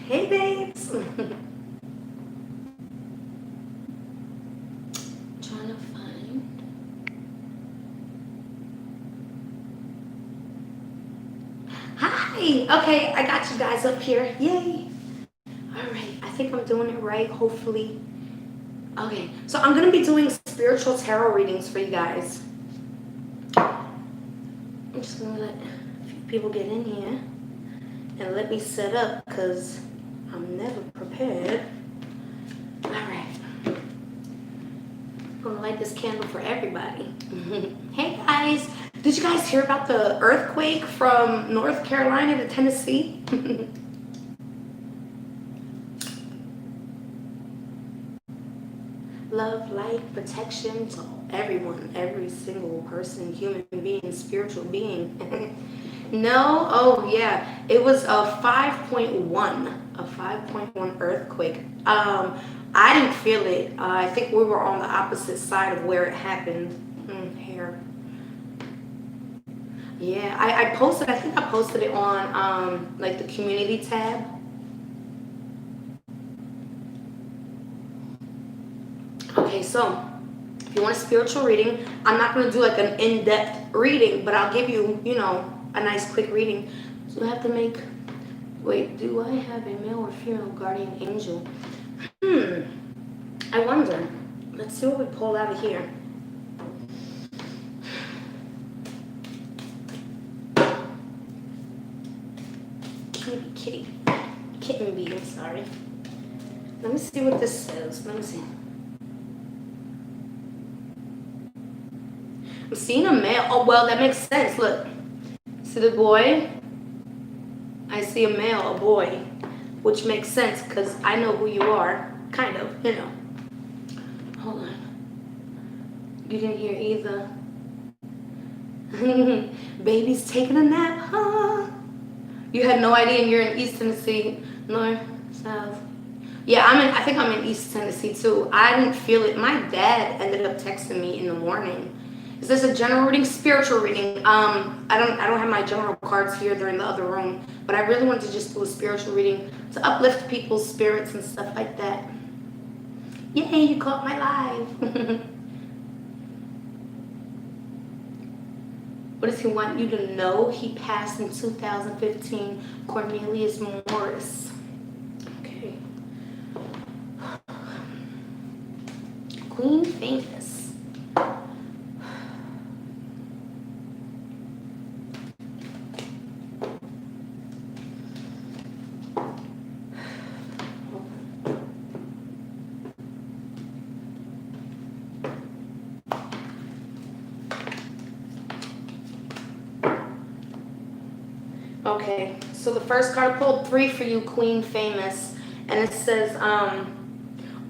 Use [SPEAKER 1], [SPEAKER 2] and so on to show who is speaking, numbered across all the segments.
[SPEAKER 1] Hey, babes. Trying to find. Hi. Okay, I got you guys up here. Yay. All right. I think I'm doing it right, hopefully. Okay, so I'm going to be doing spiritual tarot readings for you guys. I'm just going to let a few people get in here and let me set up because I'm never prepared. All right. I'm going to light this candle for everybody. Hey, guys. Did you guys hear about the earthquake from North Carolina to Tennessee? Love, light, protection to everyone, every single person, human being, spiritual being. No? Oh, yeah. It was a 5.1 earthquake. I didn't feel it. I think we were on the opposite side of where it happened. Here. Yeah, I posted, I think I posted it on like the community tab. Okay, so if you want a spiritual reading, I'm not going to do like an in-depth reading, but I'll give you, you know, a nice quick reading. So I have to make, wait, do I have a male or female guardian angel? I wonder. Let's see what we pull out of here. Kitten bee, I'm sorry. Let me see what this says. Let me see. I'm seeing a male. Oh, well, that makes sense. Look. See the boy? I see a male, a boy, which makes sense because I know who you are. Kind of, you know. Hold on. You didn't hear either. Baby's taking a nap, huh? You had no idea you're in East Tennessee, north, south. Yeah, I think I'm in East Tennessee too. I didn't feel it. My dad ended up texting me in the morning. Is this a general reading? Spiritual reading. I don't have my general cards here. They're in the other room. But I really wanted to just do a spiritual reading to uplift people's spirits and stuff like that. Yay, you caught my live. What does he want you to know? He passed in 2015. Cornelius Morris. Okay. Queen Famous. Okay, so the first card, I pulled 3 for you, Queen Famous, and it says,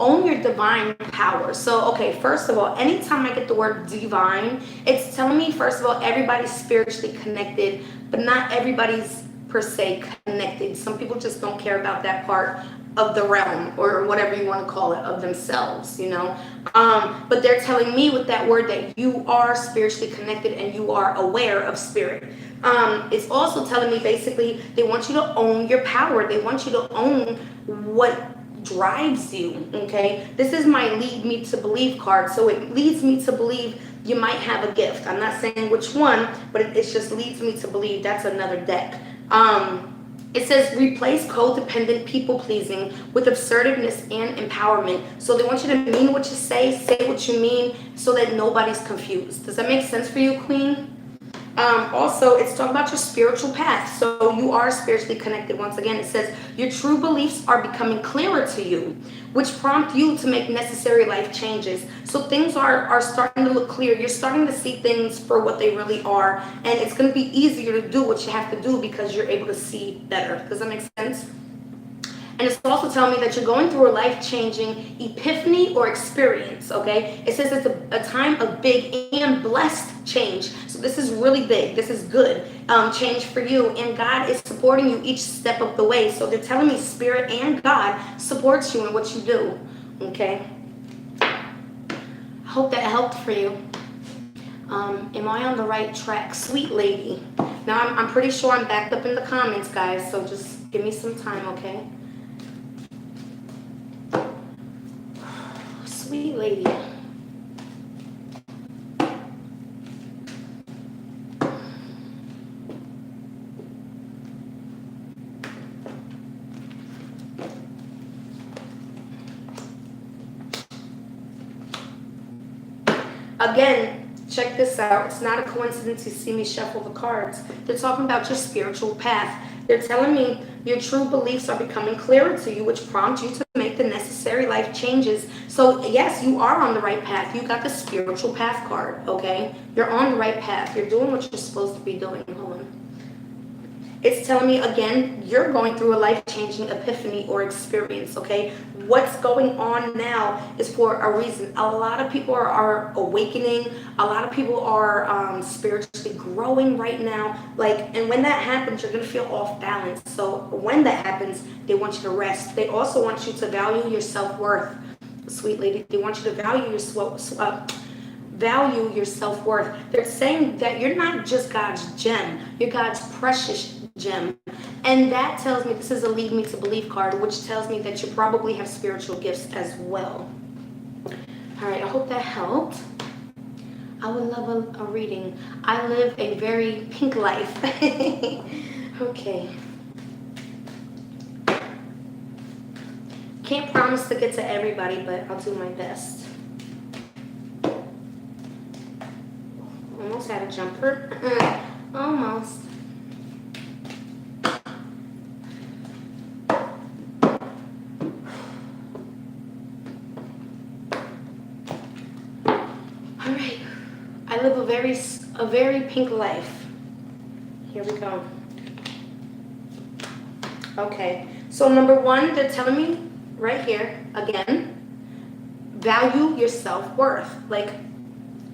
[SPEAKER 1] own your divine power. So, okay, first of all, anytime I get the word divine, it's telling me, first of all, everybody's spiritually connected, but not everybody's per se connected. Some people just don't care about that part of the realm, or whatever you want to call it, of themselves, you know. But they're telling me with that word that you are spiritually connected and you are aware of spirit. It's also telling me basically they want you to own your power. They want you to own what drives you. Okay, this is my lead me to believe card, so it leads me to believe you might have a gift. I'm not saying which one, but it just leads me to believe that's another deck. It says replace codependent people pleasing with assertiveness and empowerment. So they want you to mean what you say what you mean, so that nobody's confused. Does that make sense for you, Queen? Also, it's talking about your spiritual path. So you are spiritually connected. Once again, it says your true beliefs are becoming clearer to you, which prompt you to make necessary life changes. So things are starting to look clear. You're starting to see things for what they really are. And it's going to be easier to do what you have to do because you're able to see better. Does that make sense? And it's also telling me that you're going through a life-changing epiphany or experience, okay? It says it's a time of big and blessed change. So this is really big. This is good change for you. And God is supporting you each step of the way. So they're telling me Spirit and God supports you in what you do, okay? I hope that helped for you. Am I on the right track? Sweet lady. Now, I'm pretty sure I'm backed up in the comments, guys, so just give me some time, okay? Sweet lady. Again, check this out. It's not a coincidence you see me shuffle the cards. They're talking about your spiritual path. They're telling me your true beliefs are becoming clearer to you, which prompt you to make the necessary life changes. So yes, you are on the right path. You got the spiritual path card, okay? You're on the right path. You're doing what you're supposed to be doing. Hold on. It's telling me, again, you're going through a life-changing epiphany or experience, okay? What's going on now is for a reason. A lot of people are awakening. A lot of people are spiritually growing right now. And when that happens, you're going to feel off balance. So when that happens, they want you to rest. They also want you to value your self-worth. Sweet lady, they want you to value your self-worth. They're saying that you're not just God's gem, you're God's precious gem. And that tells me, this is a lead me to believe card, which tells me that you probably have spiritual gifts as well. All right, I hope that helped. I would love a reading. I live a very pink life. Okay. Can't promise to get to everybody, but I'll do my best. Almost had a jumper. Almost. All right. I live a very pink life. Here we go. Okay. So number one, they're telling me right here again, value your self-worth.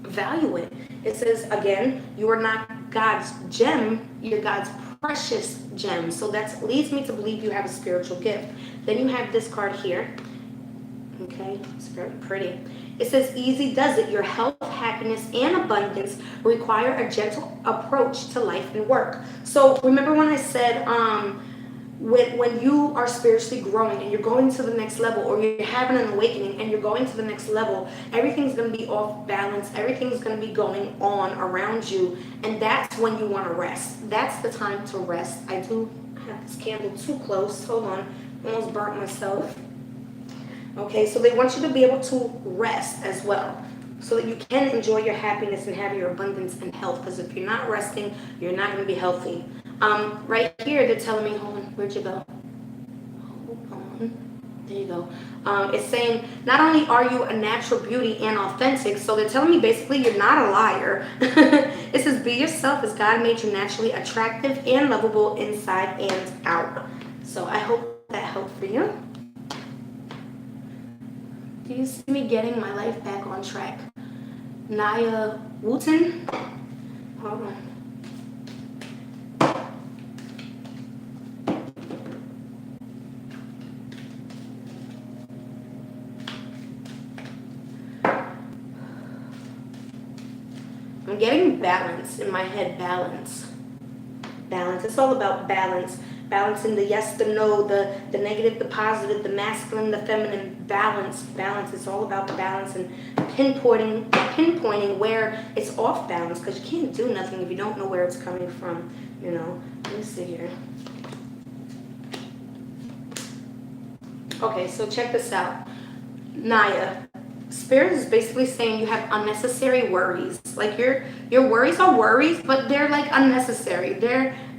[SPEAKER 1] Value it. It says, again, you are not God's gem, you're God's precious gem. So that leads me to believe you have a spiritual gift. Then you have this card here. Okay, it's very pretty. It says, easy does it. Your health, happiness, and abundance require a gentle approach to life and work. So remember when I said, when you are spiritually growing and you're going to the next level, or you're having an awakening and you're going to the next level, everything's going to be off balance. Everything's going to be going on around you. And that's when you want to rest. That's the time to rest. I do have this candle too close. Hold on. Almost burnt myself. Okay, so they want you to be able to rest as well, so that you can enjoy your happiness and have your abundance and health. Because if you're not resting, you're not going to be healthy. Right here, they're telling me, hold on, where'd you go? Hold on. There you go. It's saying, not only are you a natural beauty and authentic, so they're telling me basically you're not a liar. It says, be yourself as God made you naturally attractive and lovable inside and out. So I hope that helped for you. Do you see me getting my life back on track? Naya Wooten? Hold on. I'm getting balance in my head. Balance. It's all about balance. Balancing the yes, the no, the negative, the positive, the masculine, the feminine. Balance. It's all about the balance and pinpointing where it's off balance, because you can't do nothing if you don't know where it's coming from. Let me see here. Okay, so check this out. Naya. Spirit is basically saying you have unnecessary worries. Your worries are worries, but they're unnecessary.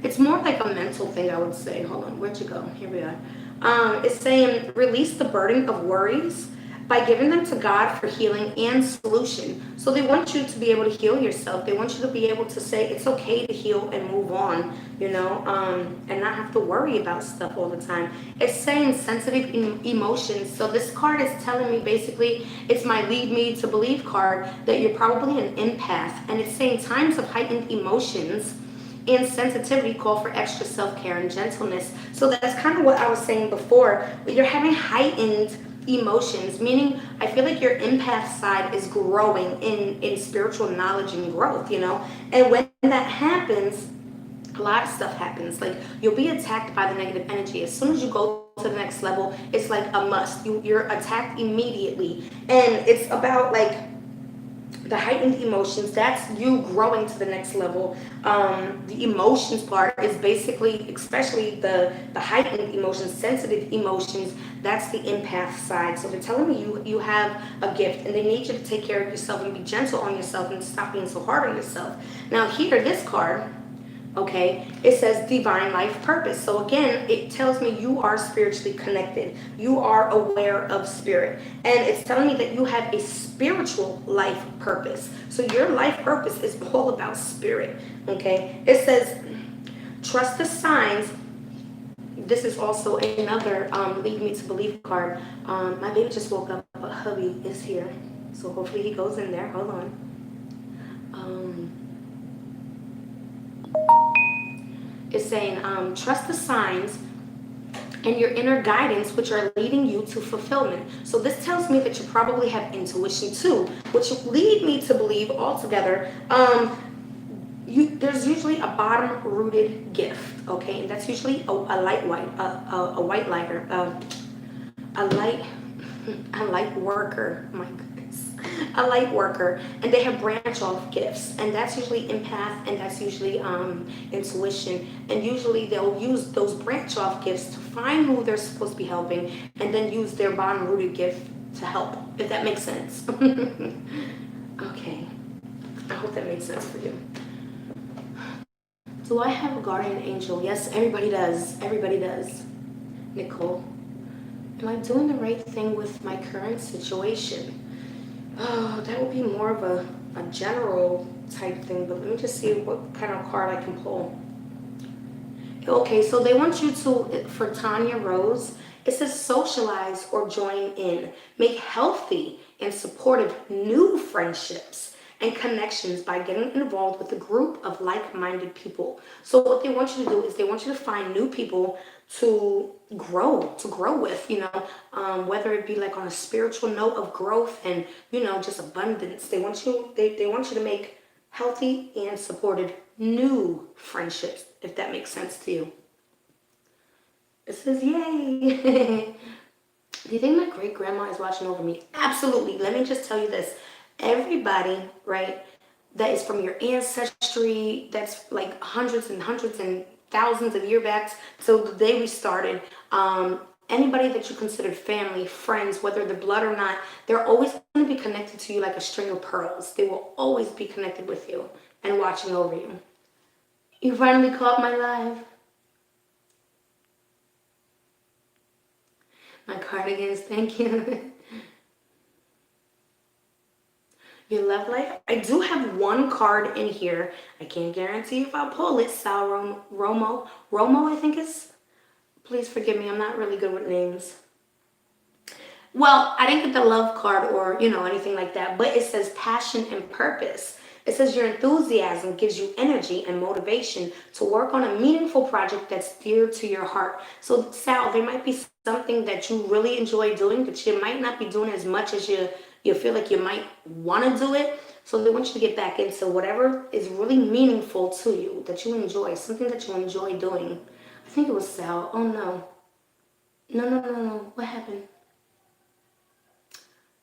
[SPEAKER 1] It's more like a mental thing, I would say. Hold on, where'd you go? Here we are. It's saying release the burden of worries. by giving them to God for healing and solution. So they want you to be able to heal yourself. They want you to be able to say it's okay to heal and move on, and not have to worry about stuff all the time. It's saying sensitive emotions. So this card is telling me basically, it's my lead me to believe card, that you're probably an empath. And it's saying times of heightened emotions and sensitivity call for extra self-care and gentleness. So that's kind of what I was saying before. You're having heightened emotions, meaning I feel like your empath side is growing in spiritual knowledge and growth, And when that happens, a lot of stuff happens. Like, you'll be attacked by the negative energy. As soon as you go to the next level, it's like a must. You're attacked immediately. And it's about like the heightened emotions. That's you growing to the next level. The emotions part is basically, especially the heightened emotions, sensitive emotions. That's the empath side. So they're telling me you have a gift, and they need you to take care of yourself and be gentle on yourself and stop being so hard on yourself. Now here, this card, okay, it says divine life purpose. So again, it tells me you are spiritually connected. You are aware of spirit. And it's telling me that you have a spiritual life purpose. So your life purpose is all about spirit, okay? It says, trust the signs. This is also another lead me to believe card. My baby just woke up, but hubby is here. So hopefully he goes in there. Hold on. It's saying, trust the signs and your inner guidance, which are leading you to fulfillment. So this tells me that you probably have intuition too, which lead me to believe altogether. There's usually a bottom-rooted gift, okay, and that's usually a white lighter, a light worker. My goodness, a light worker, and they have branch off gifts, and that's usually empath, and that's usually intuition, and usually they'll use those branch off gifts to find who they're supposed to be helping, and then use their bottom rooted gift to help. If that makes sense. Okay, I hope that makes sense for you. Do I have a guardian angel? Yes, everybody does. Everybody does. Nicole. Am I doing the right thing with my current situation? Oh, that would be more of a general type thing, but let me just see what kind of card I can pull. Okay, so they want you to, for Tanya Rose, it says socialize or join in. Make healthy and supportive new friendships and connections by getting involved with a group of like-minded people. So what they want you to do is they want you to find new people to grow with, whether it be like on a spiritual note of growth and, just abundance. They want you to make healthy and supportive new friendships, if that makes sense to you. It says, yay. Do you think my great grandma is watching over me? Absolutely. Let me just tell you this. Everybody, right, that is from your ancestry, that's like hundreds and hundreds and thousands of years back till the day we started, anybody that you considered family, friends, whether they're blood or not, they're always going to be connected to you like a string of pearls. They will always be connected with you and watching over you. You finally caught my live. My cardigans, thank you. Your love life? I do have one card in here. I can't guarantee if I'll pull it. Sal Romo, I think is. Please forgive me. I'm not really good with names. Well, I didn't get the love card or, anything like that. But it says passion and purpose. It says your enthusiasm gives you energy and motivation to work on a meaningful project that's dear to your heart. So, Sal, there might be something that you really enjoy doing, but you might not be doing as much as you feel like you might want to do it. So they want you to get back into whatever is really meaningful to you, that you enjoy, something that you enjoy doing. I think it was Sal. Oh, no. No. What happened?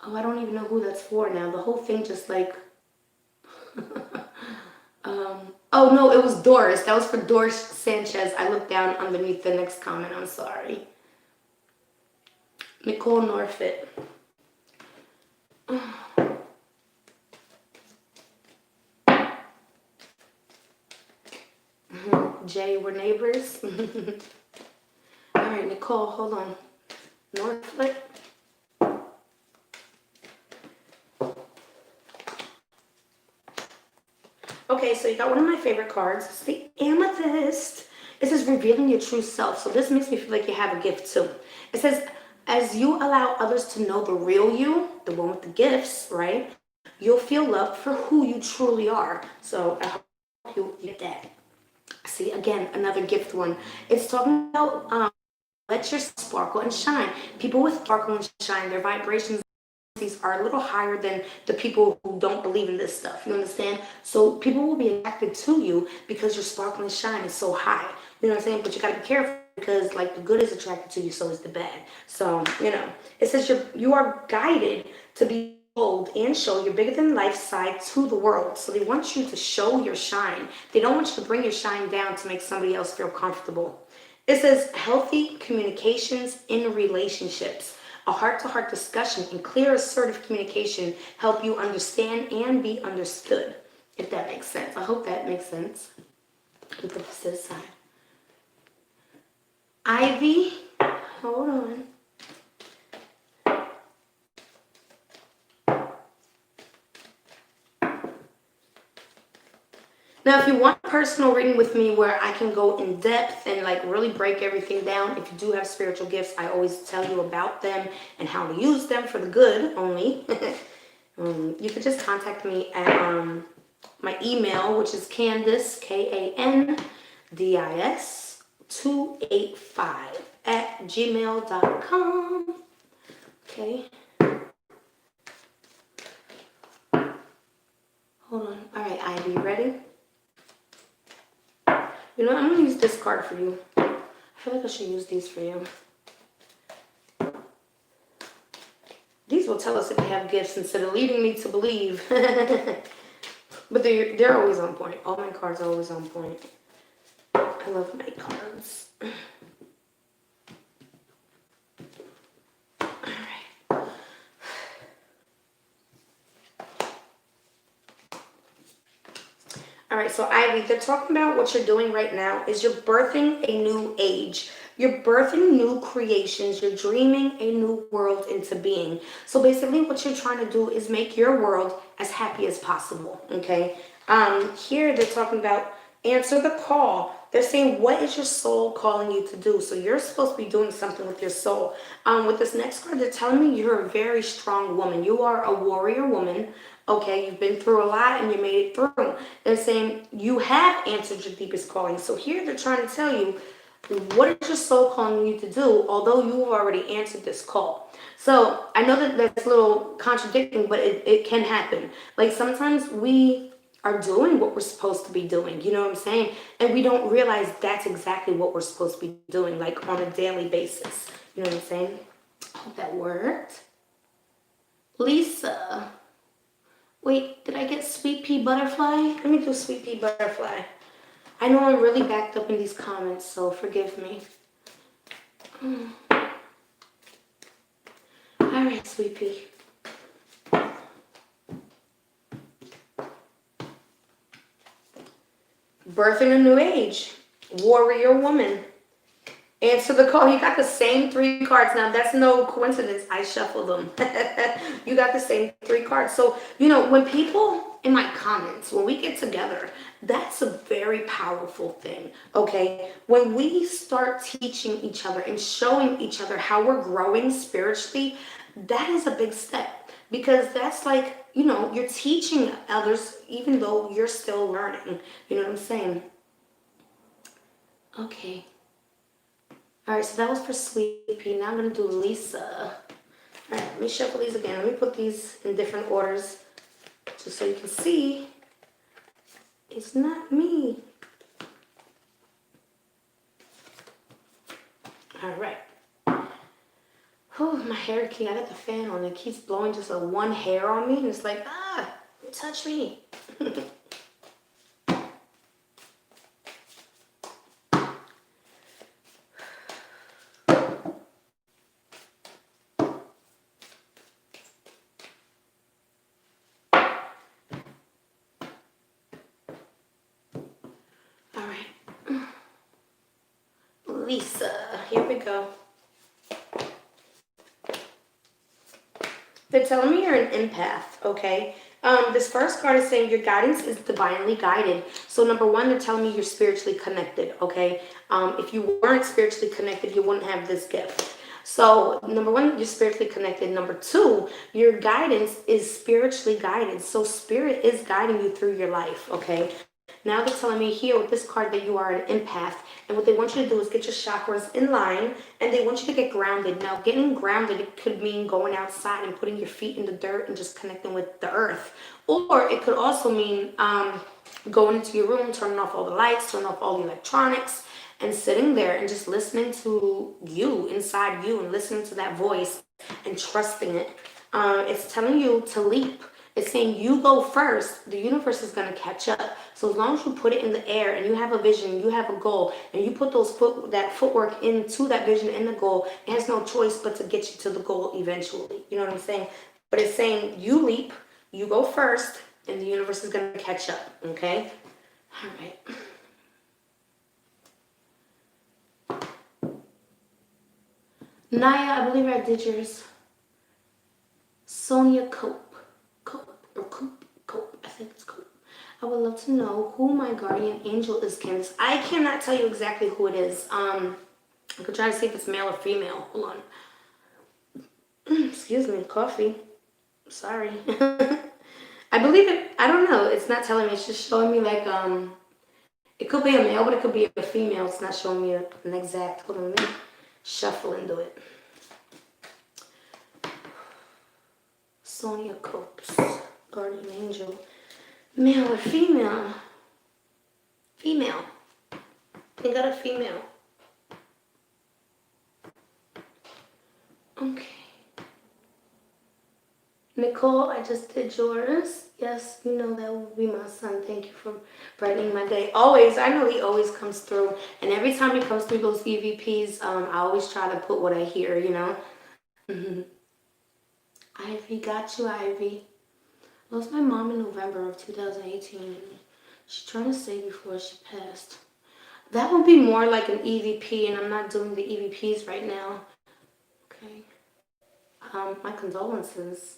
[SPEAKER 1] Oh, I don't even know who that's for now. The whole thing just like... oh, no, it was Doris. That was for Doris Sanchez. I looked down underneath the next comment. I'm sorry. Nicole Norfit. Jay, we're neighbors. All right, Nicole, hold on. Norflit. Okay, so you got one of my favorite cards. It's the amethyst. It says revealing your true self. So this makes me feel like you have a gift too. It says, as you allow others to know the real you, the one with the gifts, right? You'll feel loved for who you truly are. So I hope you get that. See, again, another gift one. It's talking about let your sparkle and shine. People with sparkle and shine, their vibrations are a little higher than the people who don't believe in this stuff. You understand? So people will be attracted to you because your sparkle and shine is so high. You know what I'm saying? But you gotta be careful because like the good is attracted to you, so is the bad. So, it says you are guided to be bold and show your bigger than life side to the world. So they want you to show your shine. They don't want you to bring your shine down to make somebody else feel comfortable. It says healthy communications in relationships. A heart-to-heart discussion and clear, assertive communication help you understand and be understood, if that makes sense. I hope that makes sense. Put this to the side. Ivy, hold on. Now, if you want a personal reading with me where I can go in depth and like really break everything down, if you do have spiritual gifts, I always tell you about them and how to use them for the good only. You could just contact me at my email, which is Candice, KANDIS 285 at gmail.com. Okay. Hold on. All right, Ivy, you ready? You know what? I'm going to use this card for you. I feel like I should use these for you. These will tell us if they have gifts instead of leading me to believe. But they're always on point. All my cards are always on point. I love my cards. All right, so Ivy, they're talking about what you're doing right now is you're birthing a new age. You're birthing new creations. You're dreaming a new world into being. So basically what you're trying to do is make your world as happy as possible, okay? Here they're talking about answer the call. They're saying, what is your soul calling you to do? So you're supposed to be doing something with your soul. With this next card, they're telling me you're a very strong woman. You are a warrior woman. Okay, you've been through a lot and you made it through. They're saying you have answered your deepest calling. So here they're trying to tell you, what is your soul calling you to do, although you have already answered this call. So I know that that's a little contradicting, but it can happen. Like sometimes we are doing what we're supposed to be doing, you know what I'm saying? And we don't realize that's exactly what we're supposed to be doing, like on a daily basis. You know what I'm saying? I hope that worked. Lisa. Wait, did I get Sweet Pea Butterfly? Let me do Sweet Pea Butterfly. I know I'm really backed up in these comments, so forgive me. All right, Sweet Pea. Birthing a new age. Warrior woman. Answer the call. You got the same 3 cards. Now, that's no coincidence. I shuffled them. You got the same 3 cards. So, when people in my comments, when we get together, that's a very powerful thing, okay? When we start teaching each other and showing each other how we're growing spiritually, that is a big step. Because that's like, you're teaching others even though you're still learning. You know what I'm saying? Okay. All right, so that was for Sweet Pea. Now I'm going to do Lisa. All right, let me shuffle these again. Let me put these in different orders just so you can see it's not me. All right. Oh, my hair, I got the fan on. It keeps blowing just one hair on me, and it's like, touch me. Lisa, here we go. They're telling me you're an empath, okay? This first card is saying your guidance is divinely guided. So number one, they're telling me you're spiritually connected, okay? If you weren't spiritually connected, you wouldn't have this gift. So number one, you're spiritually connected. Number two, your guidance is spiritually guided. So spirit is guiding you through your life, okay? Now they're telling me here with this card that you are an empath. And what they want you to do is get your chakras in line, and they want you to get grounded. Now, getting grounded, it could mean going outside and putting your feet in the dirt and just connecting with the earth. Or it could also mean going into your room, turning off all the lights, turning off all the electronics, and sitting there and just listening to you, inside you, and listening to that voice and trusting it. It's telling you to leap. It's saying you go first, the universe is going to catch up. So as long as you put it in the air and you have a vision, you have a goal, and you put that footwork into that vision and the goal, it has no choice but to get you to the goal eventually. You know what I'm saying? But it's saying you leap, you go first, and the universe is going to catch up. Okay? All right. Naya, I believe I did yours. Sonia Cope, I think it's Cope. I would love to know who my guardian angel is, Candice. I cannot tell you exactly who it is. I could try to see if it's male or female. Hold on. Excuse me, coffee. Sorry. I believe it. I don't know. It's not telling me. It's just showing me like it could be a male, but it could be a female. It's not showing me an exact. Hold on, let me shuffle into it. Sonia Copes, guardian angel, male or female? Female. They got a female. Okay. Nicole, I just did yours. Yes, you know that will be my son. Thank you for brightening my day. Always, I know he always comes through. And every time he comes through those EVPs, I always try to put what I hear, you know. Ivy, got you, Ivy. Lost my mom in November of 2018. She's trying to say before she passed. That would be more like an EVP, and I'm not doing the EVPs right now. Okay. My condolences.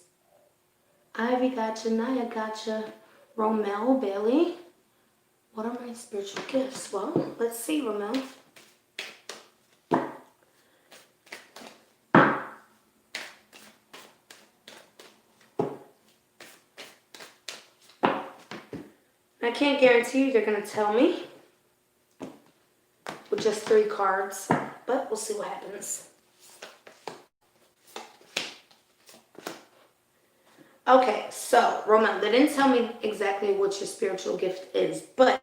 [SPEAKER 1] Ivy, gotcha. Naya, gotcha. Romel, Bailey. What are my spiritual gifts? Well, let's see, Romel. I can't guarantee you they're going to tell me with just 3 cards, but we'll see what happens. Okay, so, Romel, they didn't tell me exactly what your spiritual gift is, but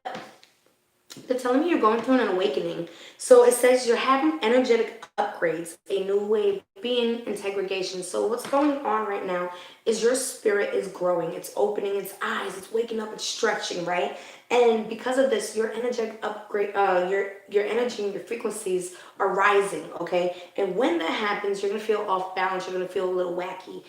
[SPEAKER 1] they're telling me you're going through an awakening. So it says you're having energetic upgrades, a new way of being, integration. So what's going on right now is your spirit is growing. It's opening its eyes. It's waking up. It's stretching, right? And because of this, your energetic upgrade, your energy and your frequencies are rising, okay? And when that happens, you're going to feel off balance. You're going to feel a little wacky.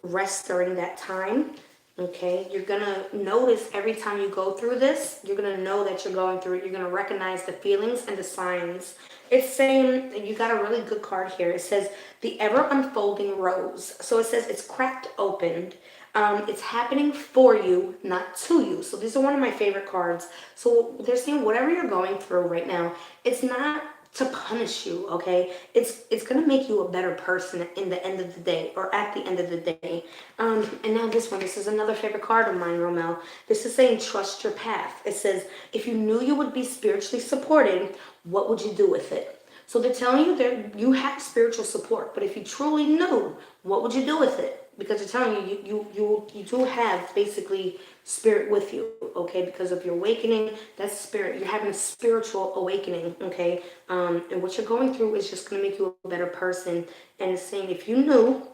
[SPEAKER 1] Rest during that time. Okay, you're gonna notice every time you go through this, you're gonna know that you're going through it. You're gonna recognize the feelings and the signs. It's saying, you got a really good card here. It says the ever unfolding rose. So it says it's cracked open. It's happening for you, not to you. So these are one of my favorite cards. So they're saying whatever you're going through right now, it's not to punish you, okay? It's gonna make you a better person in the end of the day, or at the end of the day. And now this one, this is another favorite card of mine, Romel. This is saying trust your path. It says if you knew you would be spiritually supported, what would you do with it? So they're telling you that you have spiritual support, but if you truly knew, what would you do with it? Because they're telling you, you do have basically spirit with you, okay? Because of your awakening, that's spirit. You're having a spiritual awakening, okay? And what you're going through is just going to make you a better person. And it's saying if you knew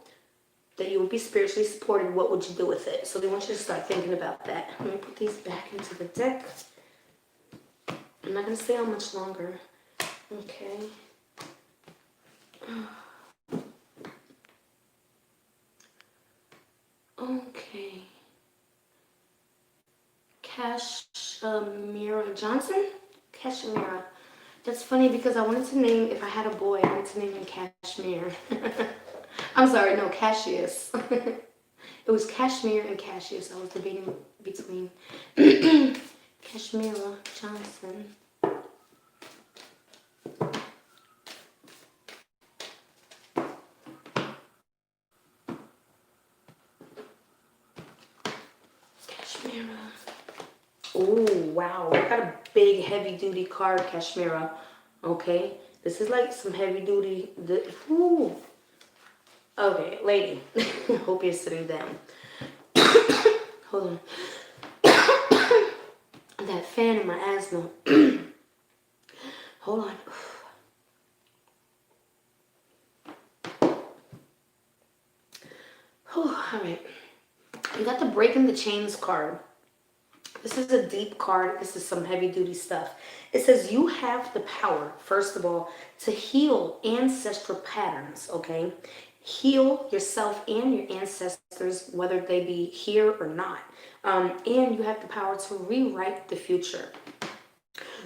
[SPEAKER 1] that you would be spiritually supported, what would you do with it? So they want you to start thinking about that. Let me put these back into the deck. I'm not going to stay on much longer. Okay. Okay. Kashmira Johnson? Kashmira. That's funny because I wanted to name, if I had a boy, I wanted to name him Kashmir. I'm sorry, no, Cassius. It was Cashmere and Cashew, so I was debating between Kashmira Johnson. Kashmira. Oh, wow. I got a big heavy duty card, Kashmira. Okay. This is like some heavy duty. Ooh. Okay, lady. Hope you're sitting down. Hold on. That fan in my asthma. Hold on. All right. You got the Breaking the Chains card. This is a deep card. This is some heavy duty stuff. It says you have the power, first of all, to heal ancestral patterns, okay? Heal yourself and your ancestors, whether they be here or not. And you have the power to rewrite the future.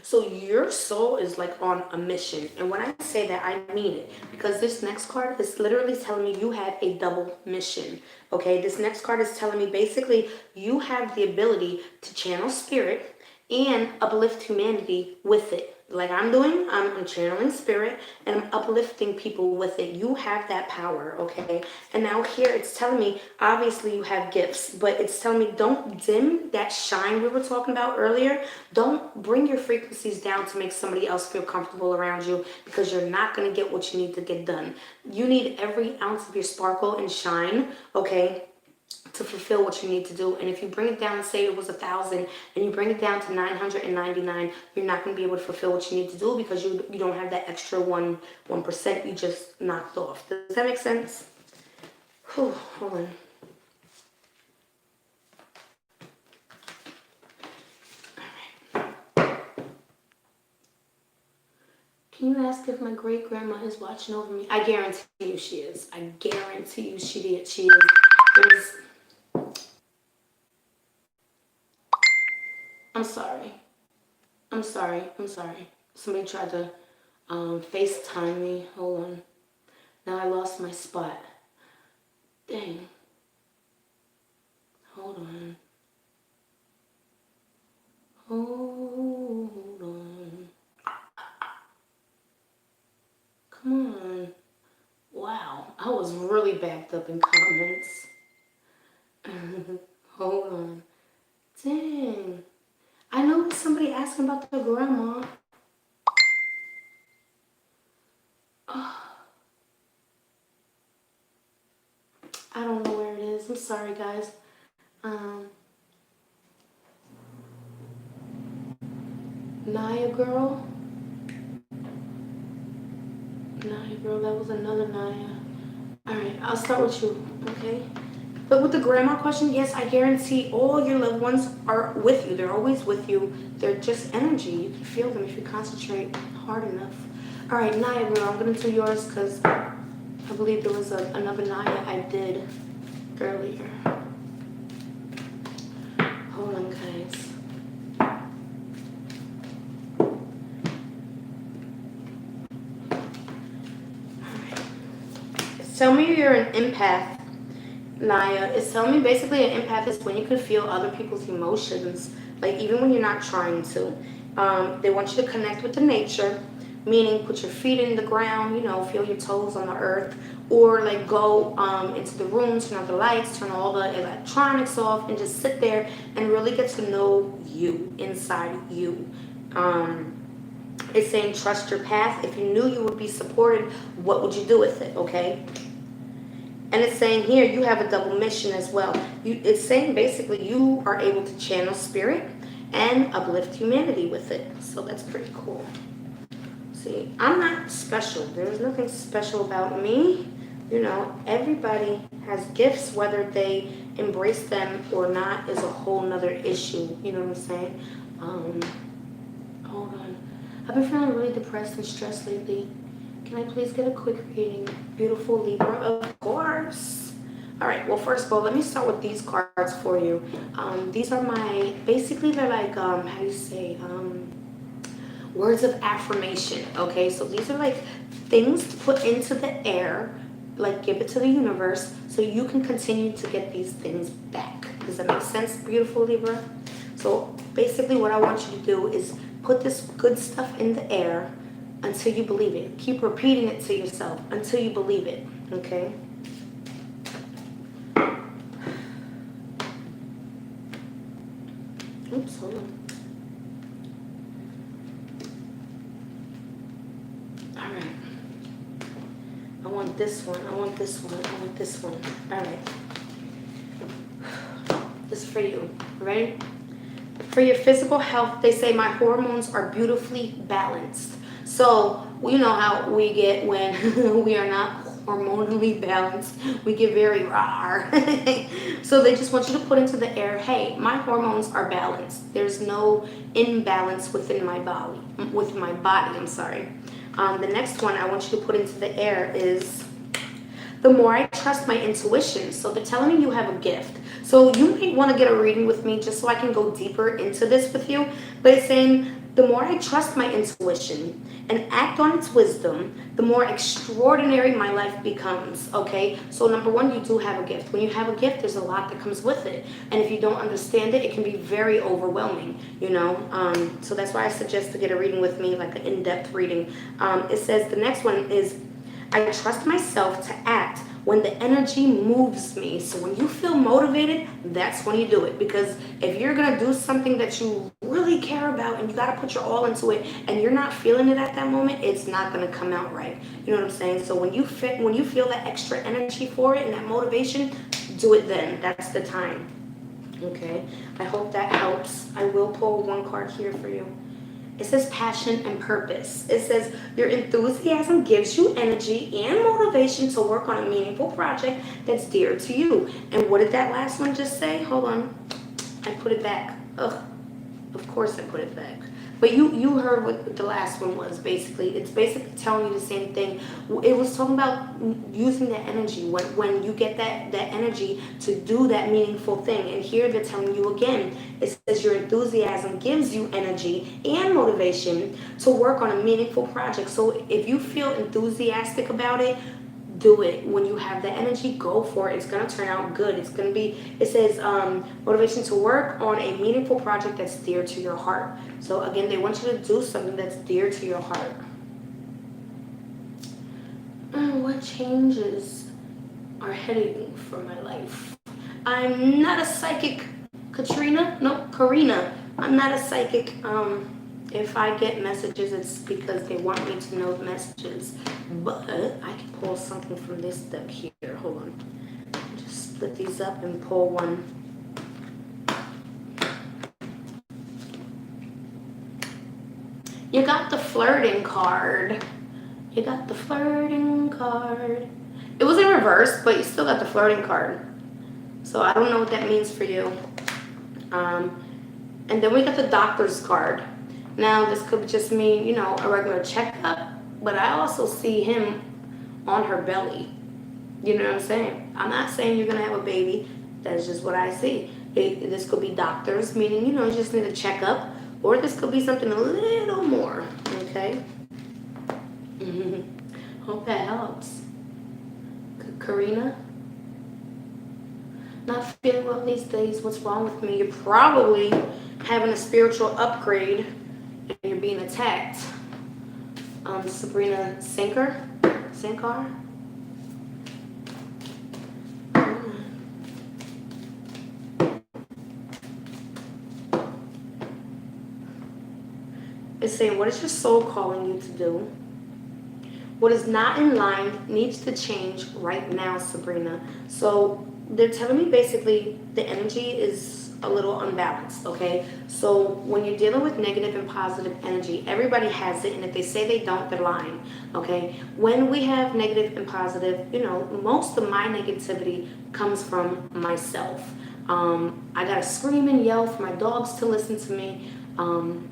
[SPEAKER 1] So your soul is like on a mission. And when I say that, I mean it. Because this next card is literally telling me you have a double mission. Okay, this next card is telling me basically you have the ability to channel spirit and uplift humanity with it. Like I'm doing, I'm channeling spirit and I'm uplifting people with it. You have that power, okay? And now here it's telling me, obviously you have gifts, but it's telling me don't dim that shine we were talking about earlier. Don't bring your frequencies down to make somebody else feel comfortable around you, because you're not going to get what you need to get done. You need every ounce of your sparkle and shine, okay, to fulfill what you need to do. And if you bring it down, say it was 1,000 and you bring it down to 999, you're not going to be able to fulfill what you need to do, because you don't have that extra 1% you just knocked off. Does that make sense? Whew, hold on. Can you ask if my great grandma is watching over me? I guarantee you she is. I guarantee you she is. There's, I'm sorry. I'm sorry. Somebody tried to FaceTime me. Hold on. Now I lost my spot. Dang. Hold on. Hold on. Come on. Wow. I was really backed up in comments. Hold on. Dang. I noticed somebody asking about the grandma. Oh, I don't know where it is. I'm sorry, guys. Naya girl. That was another Naya. Alright, I'll start with you, okay? But with the grandma question, yes, I guarantee all your loved ones are with you. They're always with you. They're just energy. You can feel them if you concentrate hard enough. Alright, Naya girl, I'm going to do yours because I believe there was another Naya I did earlier. Hold on, guys. Tell me you're an empath, Naya. It's telling me basically an empath is when you can feel other people's emotions, like even when you're not trying to. They want you to connect with the nature, meaning put your feet in the ground, feel your toes on the earth, or like go into the room, turn out the lights, turn all the electronics off, and just sit there and really get to know you, inside you. It's saying trust your path. If you knew you would be supported, what would you do with it, okay? And it's saying here you have a double mission as well. It's saying basically you are able to channel spirit and uplift humanity with it. So that's pretty cool. See, I'm not special. There's nothing special about me. Everybody has gifts. Whether they embrace them or not is a whole nother issue. You know what I'm saying? Hold on. I've been feeling really depressed and stressed lately. Can I please get a quick reading? Beautiful Libra, of course. All right, well, first of all, let me start with these cards for you. These are they're like, how do you say, words of affirmation, okay? So these are like things to put into the air like give it to the universe so you can continue to get these things back. Does that make sense, beautiful Libra? So basically what I want you to do is put this good stuff in the air until you believe it. Keep repeating it to yourself until you believe it, okay? Oops, hold on. All right. I want this one. I want this one. I want this one. All right. This is for you. Ready? For your physical health, they say my hormones are beautifully balanced. So, you know how we get when we are not hormonally balanced. We get very raw. So they just want you to put into the air, hey, my hormones are balanced. There's no imbalance within my body. I'm sorry. The next one I want you to put into the air is the more I trust my intuition. So they're telling me you have a gift. So you might want to get a reading with me just so I can go deeper into this with you. But it's saying the more I trust my intuition and act on its wisdom, the more extraordinary my life becomes, okay? So number one, you do have a gift. When you have a gift, there's a lot that comes with it. And if you don't understand it, it can be very overwhelming, you know? So that's why I suggest to get a reading with me, like an in-depth reading. It says the next one is, I trust myself to act when the energy moves me. So when you feel motivated, that's when you do it. Because if you're going to do something that you really care about and you got to put your all into it and you're not feeling it at that moment, it's not going to come out right. You know what I'm saying? So when you feel that extra energy for it and that motivation, do it then. That's the time. Okay? I hope that helps. I will pull one card here for you. It says passion and purpose. It says your enthusiasm gives you energy and motivation to work on a meaningful project that's dear to you. And what did that last one just say? Hold on. I put it back. Ugh. Of course I put it back. But you heard what the last one was, basically. It's basically telling you the same thing. It was talking about using that energy when you get that energy to do that meaningful thing. And here they're telling you again, it says your enthusiasm gives you energy and motivation to work on a meaningful project. So if you feel enthusiastic about it, do it. When you have the energy, go for it. It's going to turn out good. It's going to be, it says motivation to work on a meaningful project that's dear to your heart. So again, they want you to do something that's dear to your heart. What changes are heading for my life? I'm not a psychic, Katrina. No, Karina. I'm not a psychic. If I get messages, it's because they want me to know the messages. But I can pull something from this deck here. Hold on. Just split these up and pull one. You got the flirting card. You got the flirting card. It was in reverse, but you still got the flirting card. So I don't know what that means for you. And then we got the doctor's card. Now, this could just mean, you know, a regular checkup, but I also see him on her belly. You know what I'm saying? I'm not saying you're going to have a baby. That's just what I see. This could be doctors, meaning, you know, you just need a checkup, or this could be something a little more, okay? Hope that helps. Karina? Not feeling well these days. What's wrong with me? You're probably having a spiritual upgrade and you're being attacked. Sabrina Sankar. It's saying, what is your soul calling you to do? What is not in line needs to change right now, Sabrina. So they're telling me basically the energy is a little unbalanced, okay? So when you're dealing with negative and positive energy, everybody has it, and if they say they don't, they're lying, okay? When we have negative and positive, you know, most of my negativity comes from myself. I gotta scream and yell for my dogs to listen to me,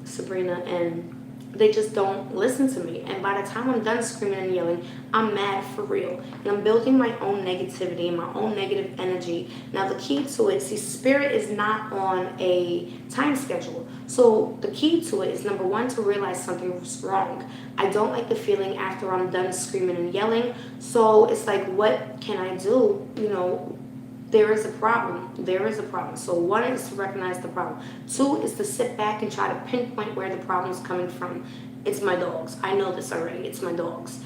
[SPEAKER 1] Sabrina, and they just don't listen to me. And by the time I'm done screaming and yelling, I'm mad for real. And I'm building my own negativity and my own negative energy. Now, the key to it, see, spirit is not on a time schedule. So the key to it is, number one, to realize something's wrong. I don't like the feeling after I'm done screaming and yelling. So it's like, what can I do? You know, there is a problem. There is a problem. So one is to recognize the problem. Two is to sit back and try to pinpoint where the problem is coming from. It's my dogs. I know this already. It's my dogs.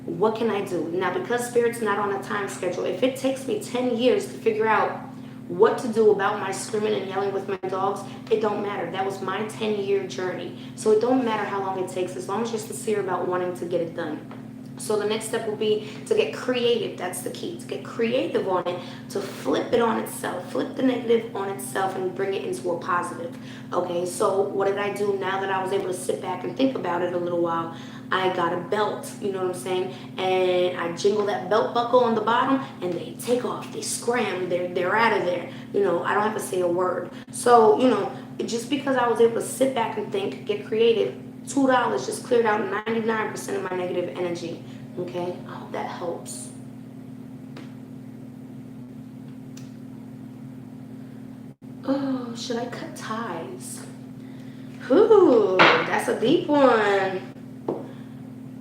[SPEAKER 1] What can I do? Now, because Spirit's not on a time schedule, if it takes me 10 years to figure out what to do about my screaming and yelling with my dogs, it don't matter. That was my 10-year journey. So it don't matter how long it takes, as long as you're sincere about wanting to get it done. So the next step will be to get creative. That's the key. To get creative on it, to flip it on itself, flip the negative on itself and bring it into a positive. Okay, so what did I do now that I was able to sit back and think about it a little while? I got a belt, you know what I'm saying? And I jingle that belt buckle on the bottom and they take off, they scram, they're out of there. You know, I don't have to say a word. So, you know, just because I was able to sit back and think, get creative, $2 just cleared out 99% of my negative energy. Okay, I hope that helps. Oh, should I cut ties? Ooh, that's a deep one.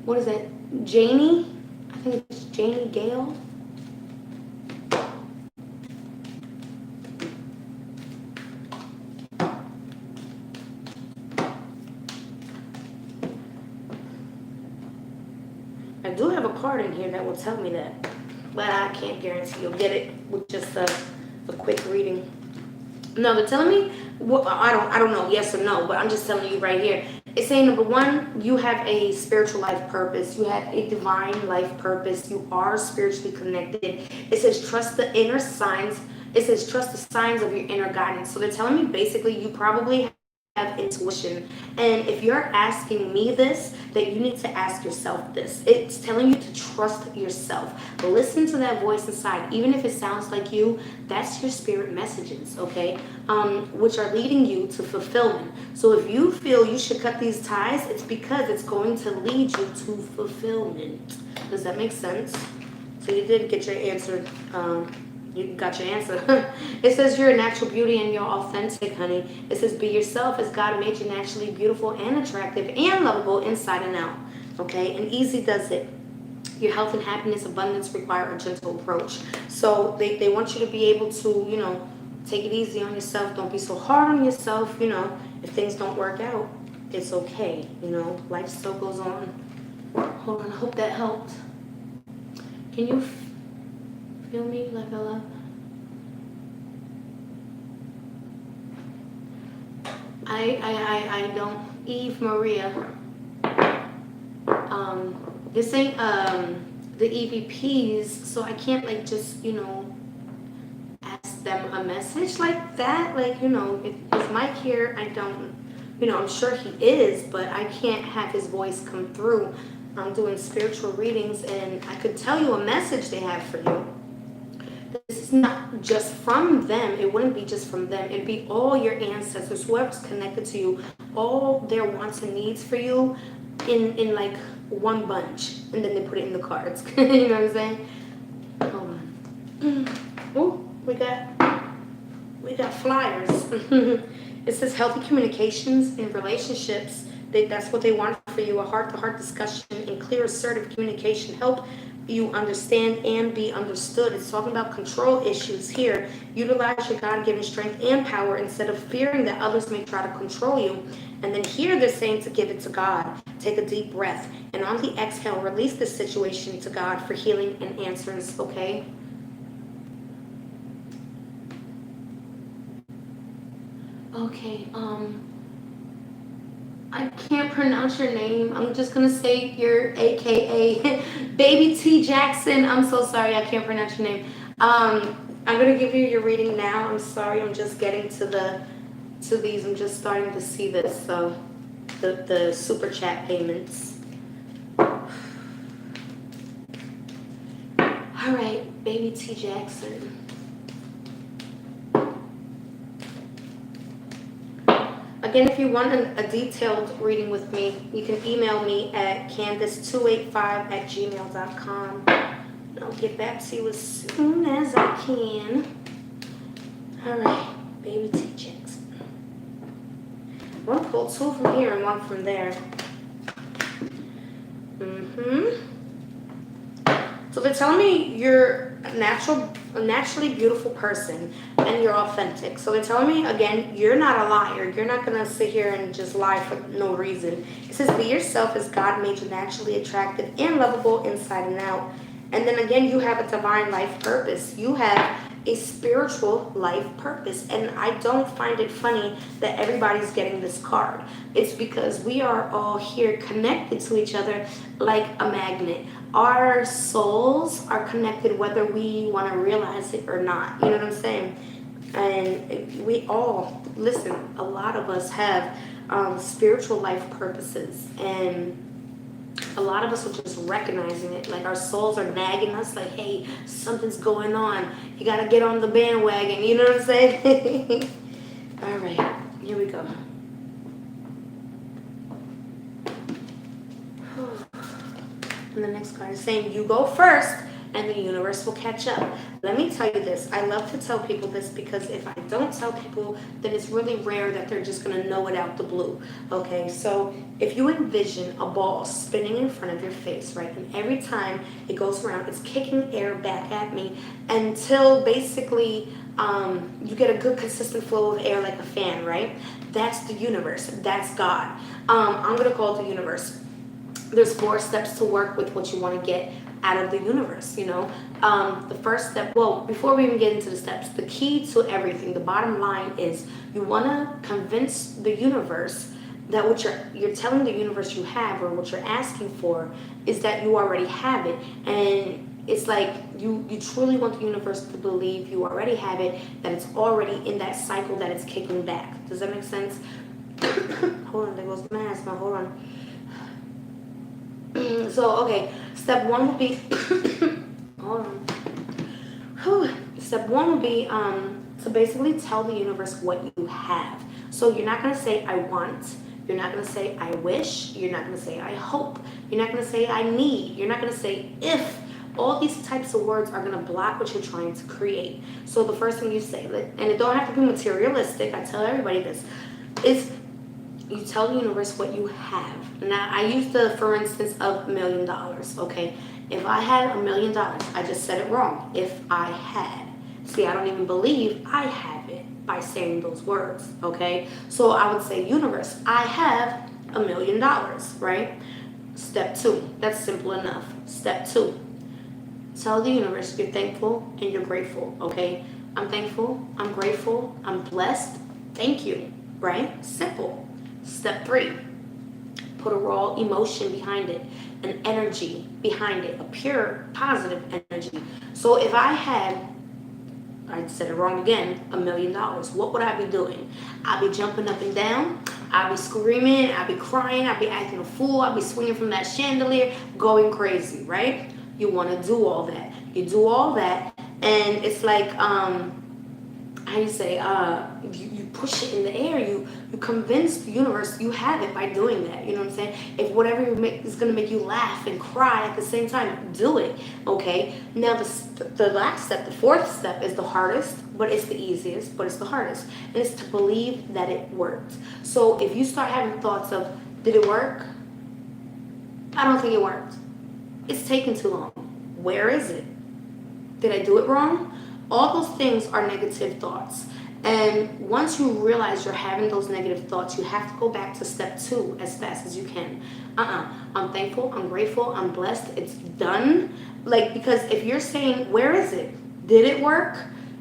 [SPEAKER 1] What is it? Janie? I think it's Janie Gale. I do have a card in here that will tell me that, but I can't guarantee you'll get it with just a quick reading. No, they're telling me, well, I don't know, yes or no, but I'm just telling you right here. It's saying, number one, you have a spiritual life purpose. You have a divine life purpose. You are spiritually connected. It says trust the inner signs. It says trust the signs of your inner guidance. So they're telling me basically you probably have intuition. And if you're asking me this, that you need to ask yourself this. It's telling you to trust yourself. Listen to that voice inside. Even if it sounds like you, that's your spirit messages, okay? Which are leading you to fulfillment. So if you feel you should cut these ties, it's because it's going to lead you to fulfillment. Does that make sense? So you did get your answer. You got your answer. It says you're a natural beauty and you're authentic, honey. It says be yourself as God made you naturally beautiful and attractive and lovable inside and out. Okay? And easy does it. Your health and happiness, abundance require a gentle approach. So they want you to be able to, you know, take it easy on yourself. Don't be so hard on yourself, you know. If things don't work out, it's okay. You know, life still goes on. Hold on, I hope that helped. Can you feel me like I love? I don't. Eve Maria. This ain't the EVPs, so I can't like just, you know, ask them a message like that. Like, you know, is Mike here? I don't, you know, I'm sure he is, but I can't have his voice come through. I'm doing spiritual readings and I could tell you a message they have for you. This is not just from them. It wouldn't be just from them. It'd be all your ancestors, whoever's connected to you, all their wants and needs for you in like one bunch. And then they put it in the cards. You know what I'm saying? Hold on. Oh, we got flyers. It says healthy communications in relationships. That's what they want for you, a heart-to-heart discussion and clear, assertive communication. Help you understand and be understood. It's talking about control issues here. Utilize your God-given strength and power instead of fearing that others may try to control you. And then here they're saying to give it to God. Take a deep breath. And on the exhale, release this situation to God for healing and answers, okay? Okay, I can't pronounce your name. I'm just gonna say your AKA Baby T Jackson. I'm so sorry, I can't pronounce your name. I'm gonna give you your reading now. I'm sorry, I'm just getting to these. I'm just starting to see this. So the super chat payments. All right, Baby T Jackson. Again, if you want a detailed reading with me, you can email me at candice285@gmail.com. And I'll get back to you as soon as I can. All right, Baby T Jackson. Well, pull two from here and one from there. So they're telling me you're a naturally beautiful person and you're authentic. So they're telling me, again, you're not a liar. You're not going to sit here and just lie for no reason. It says, be yourself as God made you naturally attractive and lovable inside and out. And then again, you have a divine life purpose. You have a spiritual life purpose. And I don't find it funny that everybody's getting this card. It's because we are all here connected to each other like a magnet. Our souls are connected whether we want to realize it or not. You know what I'm saying? And we all, listen, a lot of us have spiritual life purposes. And a lot of us are just recognizing it. Like our souls are nagging us like, hey, something's going on. You got to get on the bandwagon. You know what I'm saying? All right, here we go. And the next card is saying, you go first and the universe will catch up. Let me tell you this. I love to tell people this because if I don't tell people, then it's really rare that they're just going to know it out the blue. Okay, so if you envision a ball spinning in front of your face, right, and every time it goes around, it's kicking air back at me until basically you get a good consistent flow of air like a fan, right? That's the universe. That's God. I'm going to call it the universe. There's 4 steps to work with what you want to get out of the universe, you know. The first step, well, before we even get into the steps, the key to everything, the bottom line is you want to convince the universe that what you're telling the universe you have, or what you're asking for, is that you already have it. And it's like you truly want the universe to believe you already have it, that it's already in that cycle that it's kicking back. Does that make sense? Hold on, there goes my asthma. Hold on. So, okay, step 1 would be, hold on. Step 1 would be to basically tell the universe what you have. So you're not going to say, I want. You're not going to say, I wish. You're not going to say, I hope. You're not going to say, I need. You're not going to say, if. All these types of words are going to block what you're trying to create. So the first thing you say, and it don't have to be materialistic, I tell everybody this, is you tell the universe what you have. Now, I use for instance of $1 million, okay? If I had $1 million, I just said it wrong. If I had. See, I don't even believe I have it by saying those words, okay? So I would say, universe, I have $1 million, right? Step 2, that's simple enough. Step 2, tell the universe you're thankful and you're grateful, okay? I'm thankful, I'm grateful, I'm blessed, thank you, right? Simple. Step 3, put a raw emotion behind it, an energy behind it, a pure, positive energy. So if I said it wrong again, $1 million, what would I be doing? I'd be jumping up and down, I'd be screaming, I'd be crying, I'd be acting a fool, I'd be swinging from that chandelier, going crazy, right? You want to do all that. You do all that, and it's like, how you say, you push it in the air, you convince the universe you have it by doing that, you know what I'm saying? If whatever you make is going to make you laugh and cry at the same time, do it, okay? Now, the last step, the 4th step is the hardest, but it's the easiest, but it's the hardest, and it's to believe that it worked. So if you start having thoughts of, did it work? I don't think it worked. It's taking too long. Where is it? Did I do it wrong? All those things are negative thoughts. And once you realize you're having those negative thoughts, you have to go back to step 2 as fast as you can. I'm thankful, I'm grateful, I'm blessed, it's done. Like, because if you're saying, where is it? Did it work?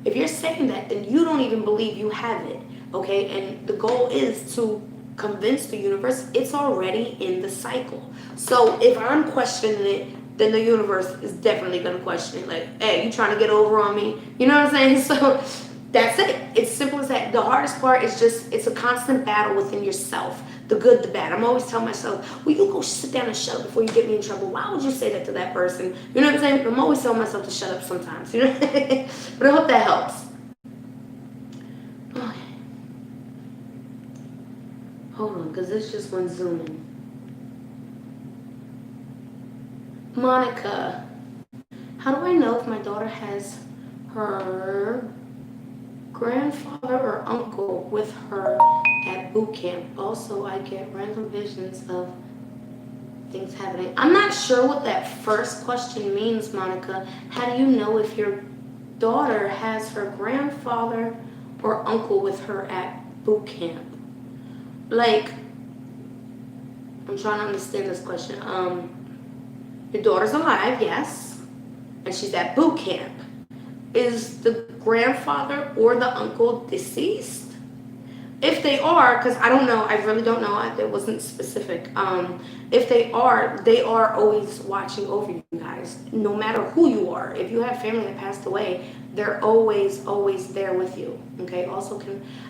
[SPEAKER 1] If you're saying that, then you don't even believe you have it, okay? And the goal is to convince the universe it's already in the cycle. So if I'm questioning it, then the universe is definitely going to question it. Like, hey, you trying to get over on me? You know what I'm saying? So that's it. It's simple as that. The hardest part is just, it's a constant battle within yourself. The good, the bad. I'm always telling myself, well, you go sit down and shut up before you get me in trouble. Why would you say that to that person? You know what I'm saying? I'm always telling myself to shut up sometimes. You know? But I hope that helps. Okay. Hold on, because this just went zooming. Monica, how do I know if my daughter has her grandfather or uncle with her at boot camp. Also, I get random visions of things happening. I'm not sure what that first question means, Monica. How do you know if your daughter has her grandfather or uncle with her at boot camp? Like, I'm trying to understand this question. Your daughter's alive, yes, and she's at boot camp. Is the grandfather or the uncle deceased? If they are, because I don't know, I really don't know, it wasn't specific. If they are always watching over you guys, no matter who you are. If you have family that passed away, they're always there with you. Okay. Also,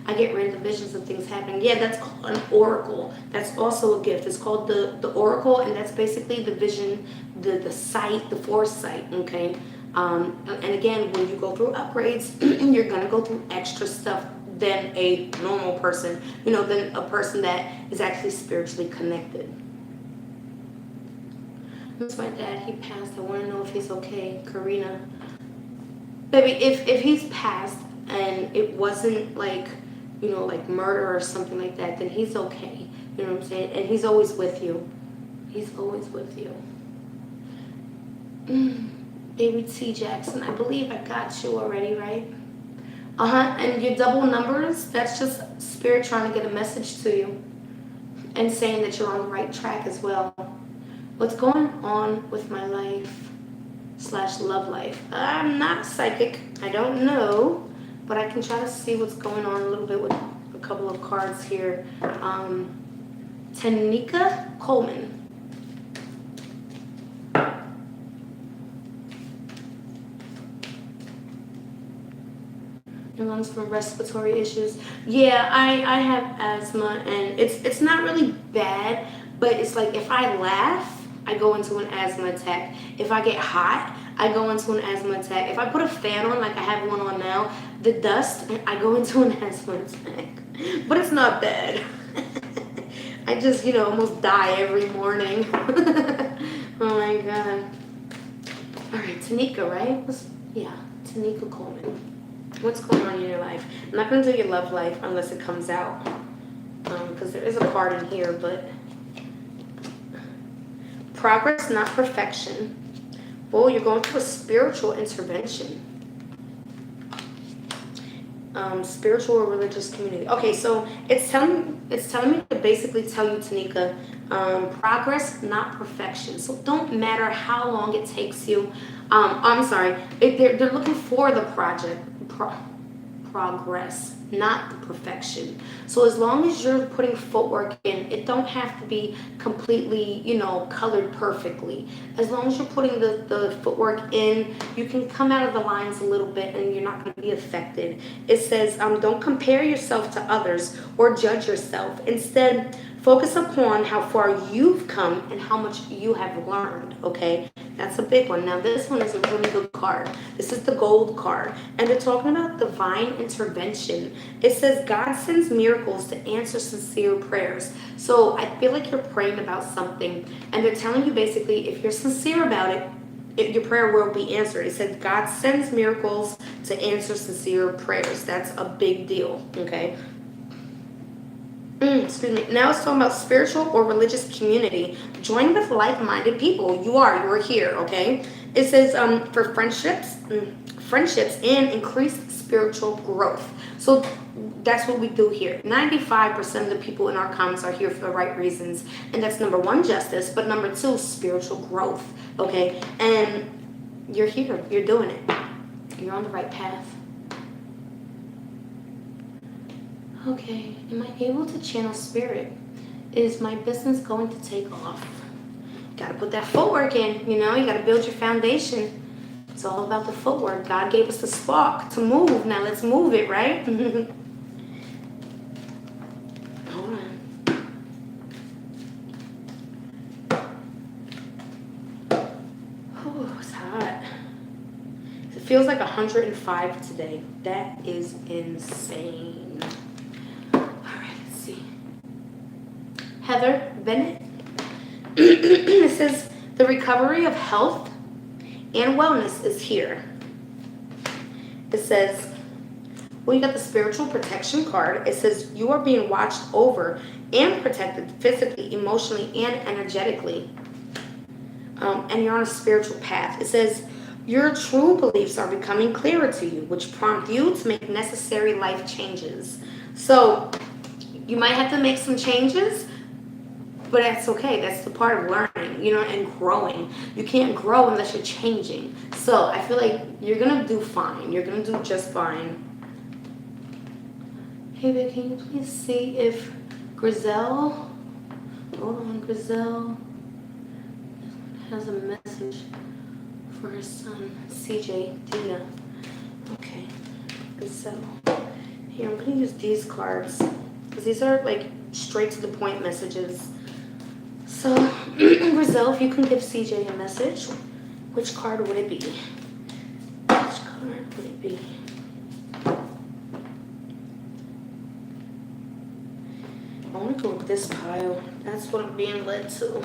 [SPEAKER 1] I get random visions of things happening? Yeah, that's called an oracle. That's also a gift. It's called the oracle, and that's basically the vision, the sight, the foresight. Okay. And again, when you go through upgrades, you're gonna go through extra stuff than a normal person, than a person that is actually spiritually connected. That's my dad. He passed. I want to know if he's okay. Karina. Baby, if he's passed and it wasn't like murder or something like that, then he's okay. You know what I'm saying? And he's always with you. He's always with you. Baby T. Jackson, I believe I got you already, right? And your double numbers, that's just spirit trying to get a message to you and saying that you're on the right track as well. What's going on with my life / love life? I'm not psychic. I don't know, but I can try to see what's going on a little bit with a couple of cards here. Tanika Coleman. Your lungs from respiratory issues. Yeah, I have asthma, and it's not really bad, but it's like if I laugh, I go into an asthma attack. If I get hot, I go into an asthma attack. If I put a fan on, like I have one on now, the dust, I go into an asthma attack. But it's not bad. I just, almost die every morning. Oh my God. All right, Tanika, right? Yeah, Tanika Coleman. What's going on in your life? I'm not going to do your love life unless it comes out. Because there is a card in here, but... Progress, not perfection. Well, you're going through a spiritual intervention. Spiritual or religious community. Okay, so it's telling me to basically tell you, Tanika, progress, not perfection. So don't matter how long it takes you. I'm sorry. They're looking for the progress, not the perfection. So as long as you're putting footwork in, it don't have to be completely, colored perfectly. As long as you're putting the footwork in, you can come out of the lines a little bit and you're not going to be affected. It says, don't compare yourself to others or judge yourself. Instead, focus upon how far you've come and how much you have learned, okay? That's a big one. Now, this one is a really good card. This is the gold card. And they're talking about divine intervention. It says God sends miracles to answer sincere prayers. So I feel like you're praying about something. And they're telling you basically, if you're sincere about it, your prayer will be answered. It says God sends miracles to answer sincere prayers. That's a big deal, okay? Excuse me. Now it's talking about spiritual or religious community. Join with like-minded people. You're here, okay? It says for friendships and increased spiritual growth. So that's what we do here. 95% of the people in our comments are here for the right reasons. And that's number one, justice. But number two, spiritual growth, okay? And you're here. You're doing it. You're on the right path. Okay, am I able to channel spirit? Is my business going to take off? Got to put that footwork in, you got to build your foundation. It's all about the footwork. God gave us the spark to move. Now let's move it, right? Hold on. Oh, it's hot. It feels like 105 today. That is insane. Heather Bennett. It says, the recovery of health and wellness is here. It says, Well, you got the spiritual protection card. It says you are being watched over and protected physically, emotionally, and energetically. And you're on a spiritual path. It says your true beliefs are becoming clearer to you, which prompt you to make necessary life changes. So you might have to make some changes, but that's okay. That's the part of learning, and growing. You can't grow unless you're changing. So I feel like you're going to do fine. You're going to do just fine. Hey, babe, can you please see if Grizel, hold on, Grizel has a message for her son, CJ Dia. Okay, Grizel. Here, I'm going to use these cards because these are like straight to the point messages. So, Grizel, if you can give CJ a message, which card would it be? Which card would it be? I want to go with this pile. That's what I'm being led to.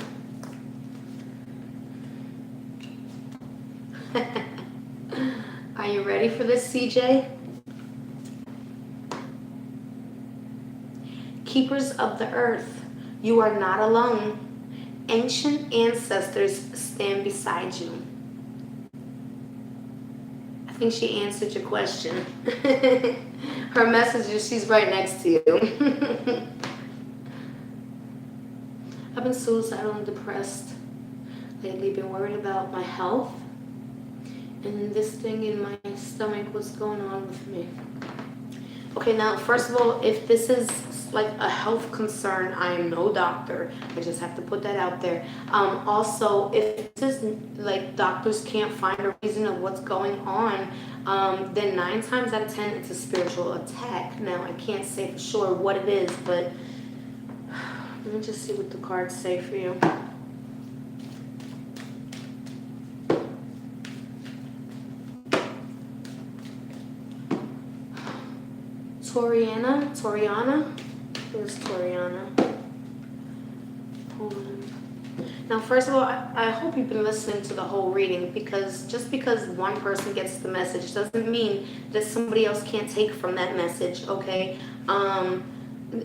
[SPEAKER 1] Are you ready for this, CJ? Keepers of the earth, you are not alone. Ancient ancestors stand beside you. I think she answered your question. Her message is she's right next to you. I've been suicidal and depressed lately, been worried about my health, and this thing in my stomach, what's going on with me? Okay, now, first of all, if this is like a health concern, I am no doctor. I just have to put that out there. Also, if this is like doctors can't find a reason of what's going on, then 9 times out of 10, it's a spiritual attack. Now, I can't say for sure what it is, but let me just see what the cards say for you. Toriana? Where's Toriana? Hold on. Now, first of all, I hope you've been listening to the whole reading, because just because one person gets the message doesn't mean that somebody else can't take from that message, okay?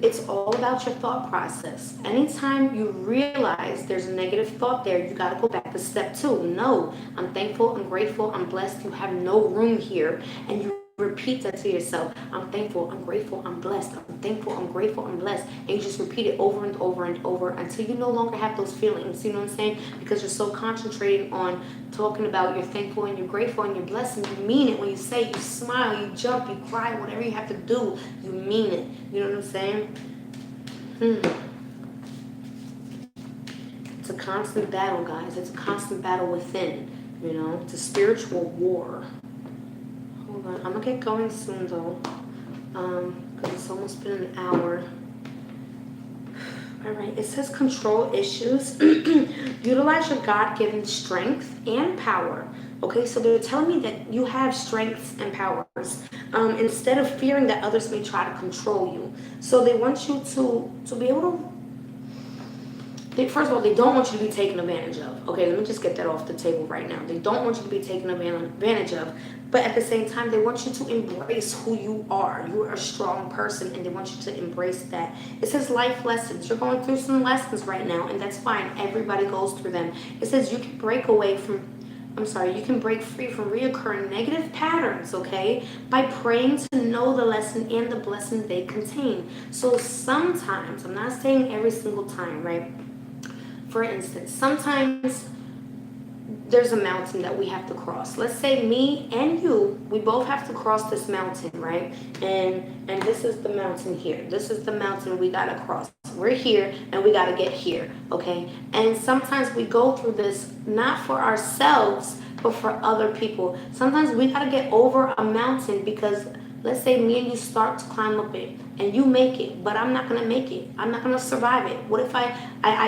[SPEAKER 1] It's all about your thought process. Anytime you realize there's a negative thought there, you got to go back to step 2. No, I'm thankful, I'm grateful, I'm blessed. You have no room here. And you repeat that to yourself. I'm thankful, I'm grateful, I'm blessed. I'm thankful, I'm grateful, I'm blessed. And you just repeat it over and over and over until you no longer have those feelings. You know what I'm saying? Because you're so concentrating on talking about you're thankful and you're grateful and you're blessed, and you mean it when you say it. You smile, you jump, you cry, whatever you have to do, you mean it. You know what I'm saying? It's a constant battle, guys. It's a constant battle within. It's a spiritual war. Hold on. I'm going to get going soon, though, because it's almost been an hour. All right. It says control issues. Utilize your God-given strength and power. Okay, so they're telling me that you have strengths and powers instead of fearing that others may try to control you. So they want you to be able to, first of all, they don't want you to be taken advantage of. Okay, let me just get that off the table right now. They don't want you to be taken advantage of, but at the same time, they want you to embrace who you are. You're a strong person, and they want you to embrace that. It says life lessons. You're going through some lessons right now, and that's fine. Everybody goes through them. It says you can break free from reoccurring negative patterns, okay, by praying to know the lesson and the blessing they contain. So sometimes, I'm not saying every single time, right? For instance, sometimes there's a mountain that we have to cross. Let's say me and you, we both have to cross this mountain, right? And this is the mountain here. This is the mountain we gotta cross. We're here and we gotta get here, okay? And sometimes we go through this not for ourselves, but for other people. Sometimes we gotta get over a mountain because let's say me and you start to climb up it and you make it, but I'm not gonna make it. I'm not gonna survive it. What if I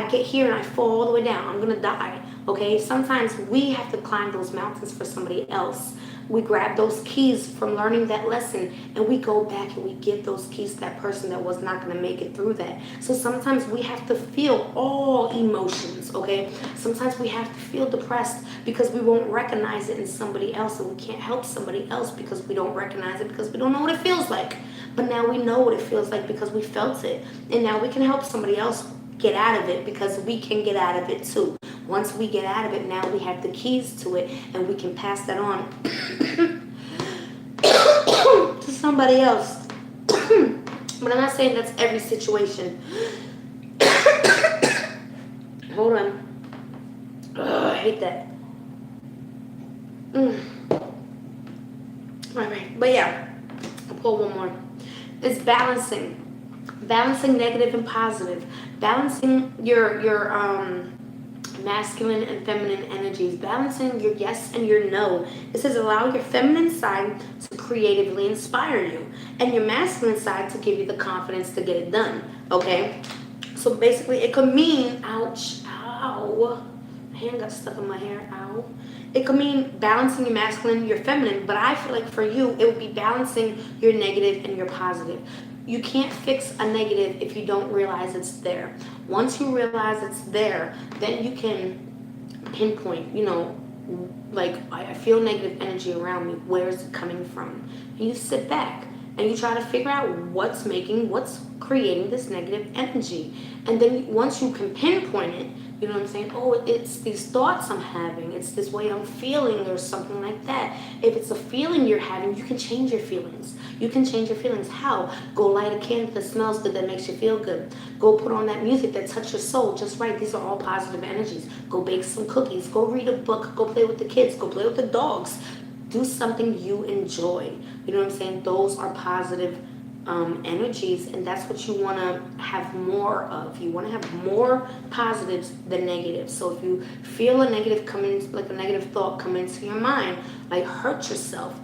[SPEAKER 1] get here and I fall all the way down? I'm gonna die. Okay, sometimes we have to climb those mountains for somebody else. We grab those keys from learning that lesson and we go back and we give those keys to that person that was not going to make it through that. So sometimes we have to feel all emotions, okay? Sometimes we have to feel depressed because we won't recognize it in somebody else, and we can't help somebody else because we don't recognize it, because we don't know what it feels like. But now we know what it feels like because we felt it. And now we can help somebody else get out of it because we can get out of it too. Once we get out of it, now we have the keys to it and we can pass that on to somebody else. But I'm not saying that's every situation. Hold on. I hate that. Alright, but yeah, I'll pull one more. It's balancing. Balancing negative and positive. Balancing your masculine and feminine energies. Balancing your yes and your no. It says allow your feminine side to creatively inspire you, and your masculine side to give you the confidence to get it done. Okay? So basically it could mean, ouch, ow. My hand got stuck in my hair, ow. It could mean balancing your masculine, your feminine, but I feel like for you, it would be balancing your negative and your positive. You can't fix a negative if you don't realize it's there. Once you realize it's there, then you can pinpoint, like, I feel negative energy around me. Where is it coming from? And you sit back and you try to figure out what's creating this negative energy. And then once you can pinpoint it, you know what I'm saying? Oh, it's these thoughts I'm having. It's this way I'm feeling or something like that. If it's a feeling you're having, you can change your feelings. You can change your feelings. How? Go light a candle that smells good, that makes you feel good. Go put on that music that touches your soul just right. These are all positive energies. Go bake some cookies. Go read a book. Go play with the kids. Go play with the dogs. Do something you enjoy. You know what I'm saying? Those are positive energies, and that's what you want to have more of. You want to have more positives than negatives. So if you feel a negative like a negative thought come into your mind, like hurt yourself,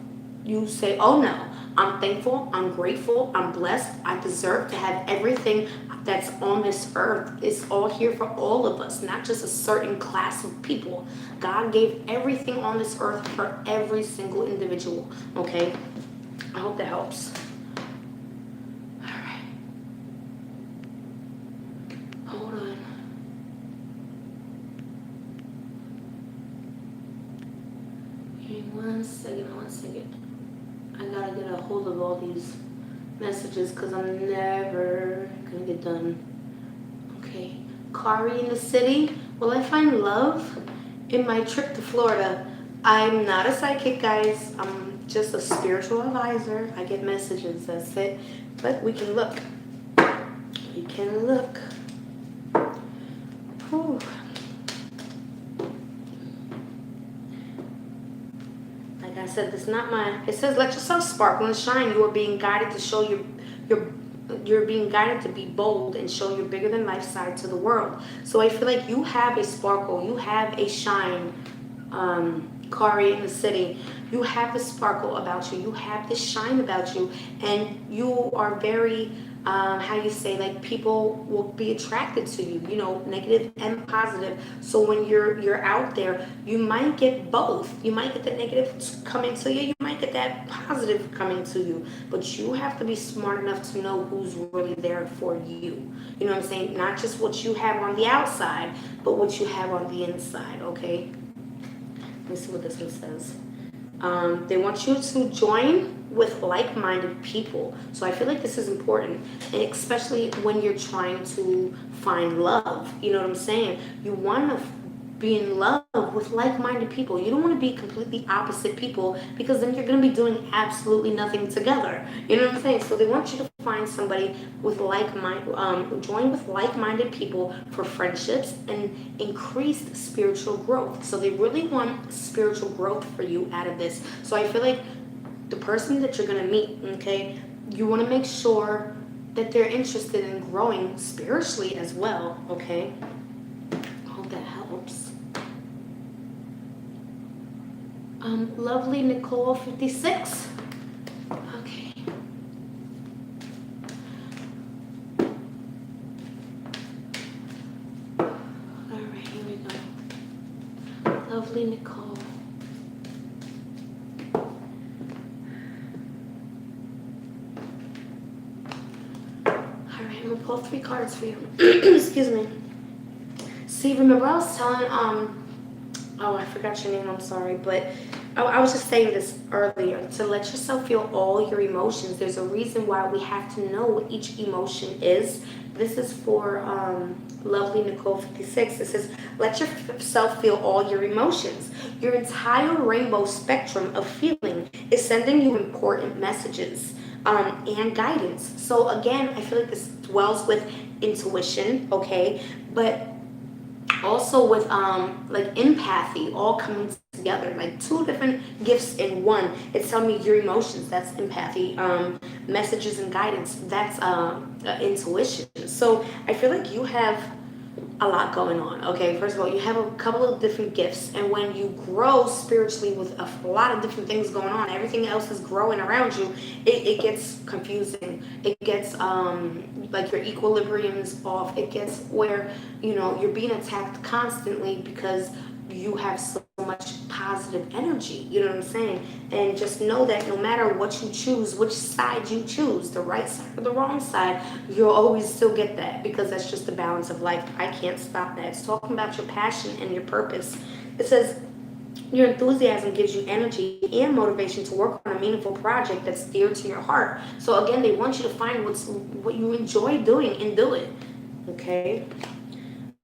[SPEAKER 1] you say, oh no, I'm thankful, I'm grateful, I'm blessed, I deserve to have everything that's on this earth. It's all here for all of us, not just a certain class of people. God gave everything on this earth for every single individual. Okay, I hope that helps. Hold on. Give me one second. I gotta get a hold of all these messages because I'm never gonna get done. Okay. Kari in the city. Will I find love in my trip to Florida? I'm not a psychic, guys. I'm just a spiritual advisor. I get messages, that's it. But we can look. We can look. Whew. Like I said, it's not my. It says, "Let yourself sparkle and shine. You are being guided to show you're being guided to be bold and show your bigger than life side to the world." So I feel like you have a sparkle. You have a shine. Kari in the city. You have the sparkle about you. You have this shine about you, and you are very. How you say, like, people will be attracted to you, negative and positive. So when you're out there, you might get both. You might get the negative coming to you, you might get that positive coming to you, but you have to be smart enough to know who's really there for you. You know what I'm saying? Not just what you have on the outside, but what you have on the inside. Okay, let me see what this one says. They want you to join with like-minded people. So I feel like this is important, and especially when you're trying to find love. You know what I'm saying? You want to be in love with like-minded people. You don't want to be completely opposite people, because then you're going to be doing absolutely nothing together. You know what I'm saying? So they want you to find somebody with join with like-minded people for friendships and increased spiritual growth. So they really want spiritual growth for you out of this. So I feel like the person that you're going to meet, okay, you want to make sure that they're interested in growing spiritually as well, okay? I hope that helps. Lovely Nicole 56. Okay. All right, here we go. Lovely Nicole. Alright, I'm gonna pull 3 cards for you. Excuse me. See, remember I was telling, oh, I forgot your name, I'm sorry, but I was just saying this earlier, to let yourself feel all your emotions. There's a reason why we have to know what each emotion is. This is for Lovely Nicole 56. It says, let yourself feel all your emotions. Your entire rainbow spectrum of feeling is sending you important messages and guidance. So again, I feel like this dwells with intuition, okay? But also with like empathy, all coming together, like 2 different gifts in one. It's telling me your emotions, that's empathy. Messages and guidance, that's intuition. So I feel like you have a lot going on. Okay, first of all, you have a couple of different gifts, and when you grow spiritually with a lot of different things going on, everything else is growing around you, it gets confusing. It gets like your equilibrium's off. It gets where, you know, you're being attacked constantly because you have so much positive energy, you know what I'm saying? And just know that no matter what you choose, which side you choose, the right side or the wrong side, you'll always still get that, because that's just the balance of life. I can't stop that. It's talking about your passion and your purpose. It says your enthusiasm gives you energy and motivation to work on a meaningful project that's dear to your heart. So again, they want you to find what you enjoy doing and do it. Okay.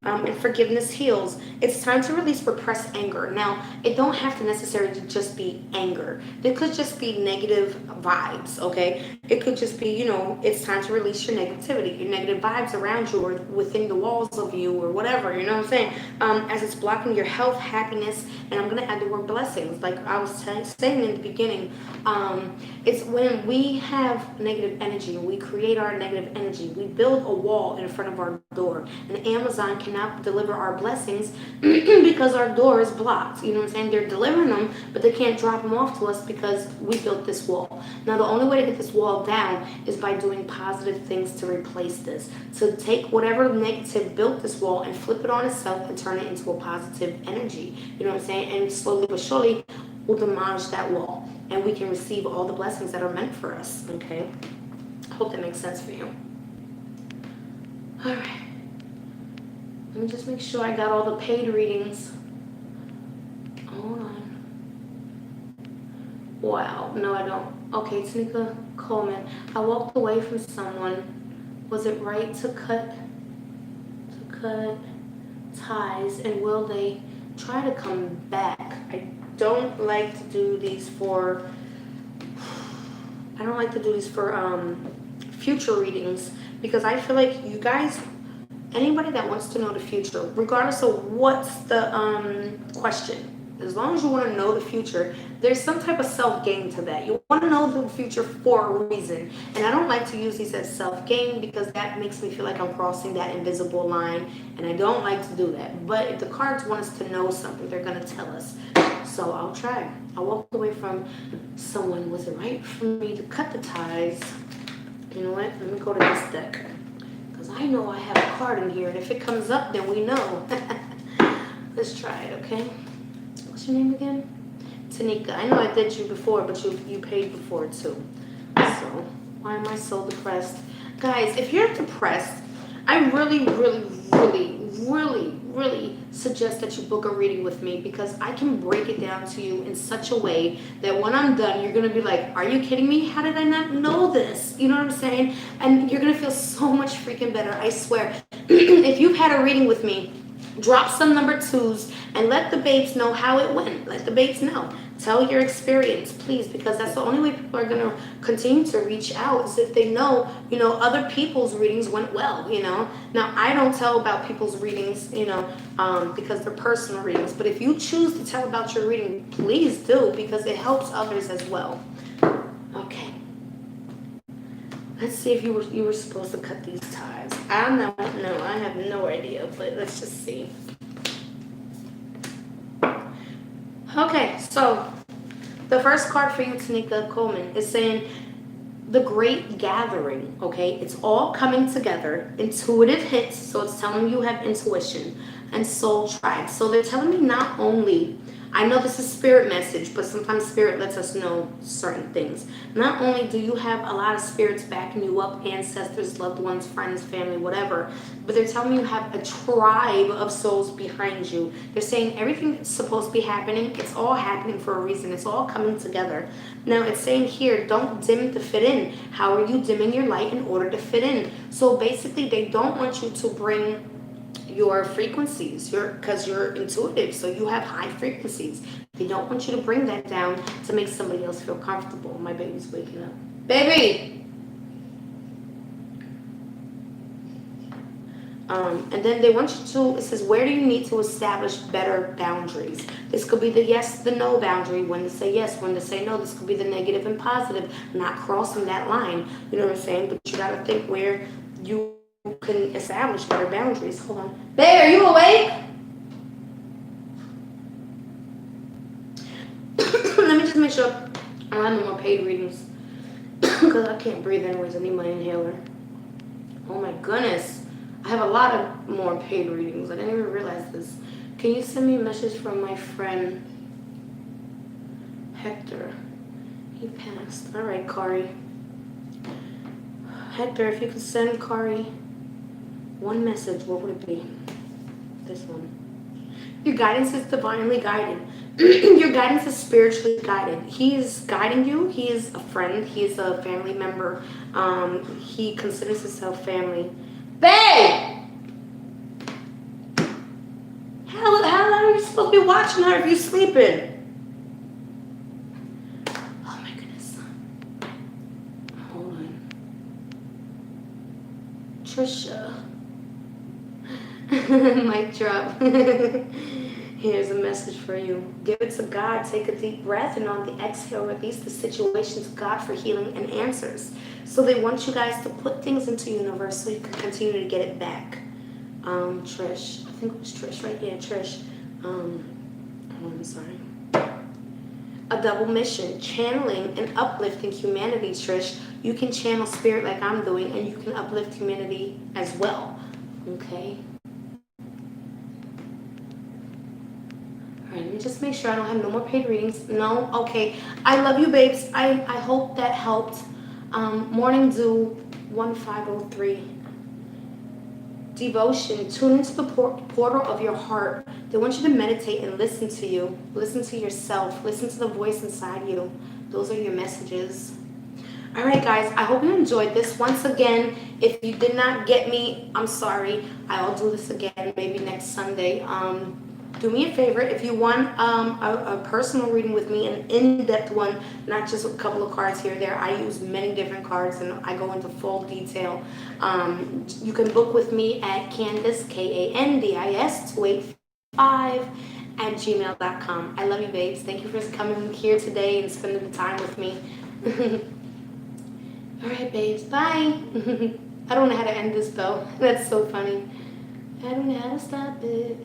[SPEAKER 1] And forgiveness heals. It's time to release repressed anger. Now, it don't have to necessarily just be anger. It could just be negative vibes, okay? It could just be, you know, it's time to release your negativity, your negative vibes around you or within the walls of you or whatever, you know what I'm saying? As it's blocking your health, happiness, and I'm going to add the word blessings. Like I was saying in the beginning, it's when we have negative energy, we create our negative energy, we build a wall in front of our door, and Amazon cannot deliver our blessings because our door is blocked. You know what I'm saying? They're delivering them, but they can't drop them off to us because we built this wall. Now, the only way to get this wall down is by doing positive things to replace this. To take whatever negative built this wall and flip it on itself and turn it into a positive energy. You know what I'm saying? And slowly but surely, we'll demolish that wall and we can receive all the blessings that are meant for us. Okay? I hope that makes sense for you. All right. Let me just make sure I got all the paid readings. Hold on. Wow, no I don't. Okay, Tanika Coleman. I walked away from someone. Was it right to cut ties, and will they try to come back? I don't like to do these for future readings, because I feel like you guys, anybody that wants to know the future, regardless of what's the question, as long as you want to know the future, there's some type of self-gain to that. You want to know the future for a reason. And I don't like to use these as self-gain because that makes me feel like I'm crossing that invisible line, and I don't like to do that. But if the cards want us to know something, they're going to tell us. So I'll try. I walked away from someone. Was it right for me to cut the ties? You know what? Let me go to this deck, because I know I have a card in here, and if it comes up, then we know. Let's try it, okay? What's your name again? Tanika. I know I did you before, but you paid before too. So why am I so depressed? Guys, if you're depressed, I really, really, really, really, really suggest that you book a reading with me, because I can break it down to you in such a way that when I'm done, you're going to be like, are you kidding me? How did I not know this? You know what I'm saying? And you're going to feel so much freaking better, I swear. If you've had a reading with me, drop some number 2s and let the babes know how it went. Let the babes know. Tell your experience, please, because that's the only way people are going to continue to reach out, is if they know, you know, other people's readings went well, you know. Now, I don't tell about people's readings, you know, because they're personal readings. But if you choose to tell about your reading, please do, because it helps others as well. Okay. Let's see if you were supposed to cut these ties. I don't know. I have no idea, but let's just see. Okay, so the first card for you, Tanika Coleman, is saying the Great Gathering, okay? It's all coming together. Intuitive hits, so it's telling you have intuition, and soul tribes. So they're telling me not only I know this is spirit message, but sometimes spirit lets us know certain things. Not only do you have a lot of spirits backing you up, ancestors, loved ones, friends, family, whatever, but they're telling me you have a tribe of souls behind you. They're saying everything that's supposed to be happening, it's all happening for a reason. It's all coming together. Now it's saying here, don't dim to fit in. How are you dimming your light in order to fit in? So basically, they don't want you to bring your frequencies, because you're intuitive, so you have high frequencies. They don't want you to bring that down to make somebody else feel comfortable. My baby's waking up. Baby! And then they want you to, it says, where do you need to establish better boundaries? This could be the yes, the no boundary, when to say yes, when to say no. This could be the negative and positive, not crossing that line. You know what I'm saying? But you got to think where you can establish better boundaries. Hold on. Babe, are you awake? Let me just make sure I don't have no more paid readings. Because I can't breathe anyways. I need my inhaler. Oh my goodness. I have a lot of more paid readings. I didn't even realize this. Can you send me a message from my friend Hector? He passed. All right, Kari. Hector, if you could send Kari one message, what would it be? This one. Your guidance is divinely guided. Your guidance is spiritually guided. He is guiding you. He is a friend. He is a family member. He considers himself family. Babe! How long are you supposed to be watching her if you're sleeping? Oh my goodness. Hold on. Trisha. Mic drop. Here's a message for you. Give it to God. Take a deep breath, and on the exhale, release the situation to God for healing and answers. So they want you guys to put things into universe so you can continue to get it back. Trish. I think it was Trish, right? Yeah, Trish. I'm sorry. A double mission. Channeling and uplifting humanity, Trish. You can channel spirit like I'm doing, and you can uplift humanity as well. Okay? Alright, let me just make sure I don't have no more paid readings. No? Okay. I love you, babes. I hope that helped. Morning Dew 1503. Devotion. Tune into the portal of your heart. They want you to meditate and listen to you. Listen to yourself. Listen to the voice inside you. Those are your messages. All right, guys, I hope you enjoyed this. Once again, if you did not get me, I'm sorry. I'll do this again maybe next Sunday. Do me a favor, if you want a personal reading with me, an in-depth one, not just a couple of cards here or there. I use many different cards and I go into full detail. You can book with me at Candice, KANDIS 285 at gmail.com. I love you, babes. Thank you for coming here today and spending the time with me. All right, babes. Bye. I don't know how to end this, though. That's so funny. I don't know how to stop it.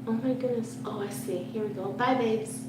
[SPEAKER 1] Oh my goodness. Oh, I see. Here we go. Bye, babes.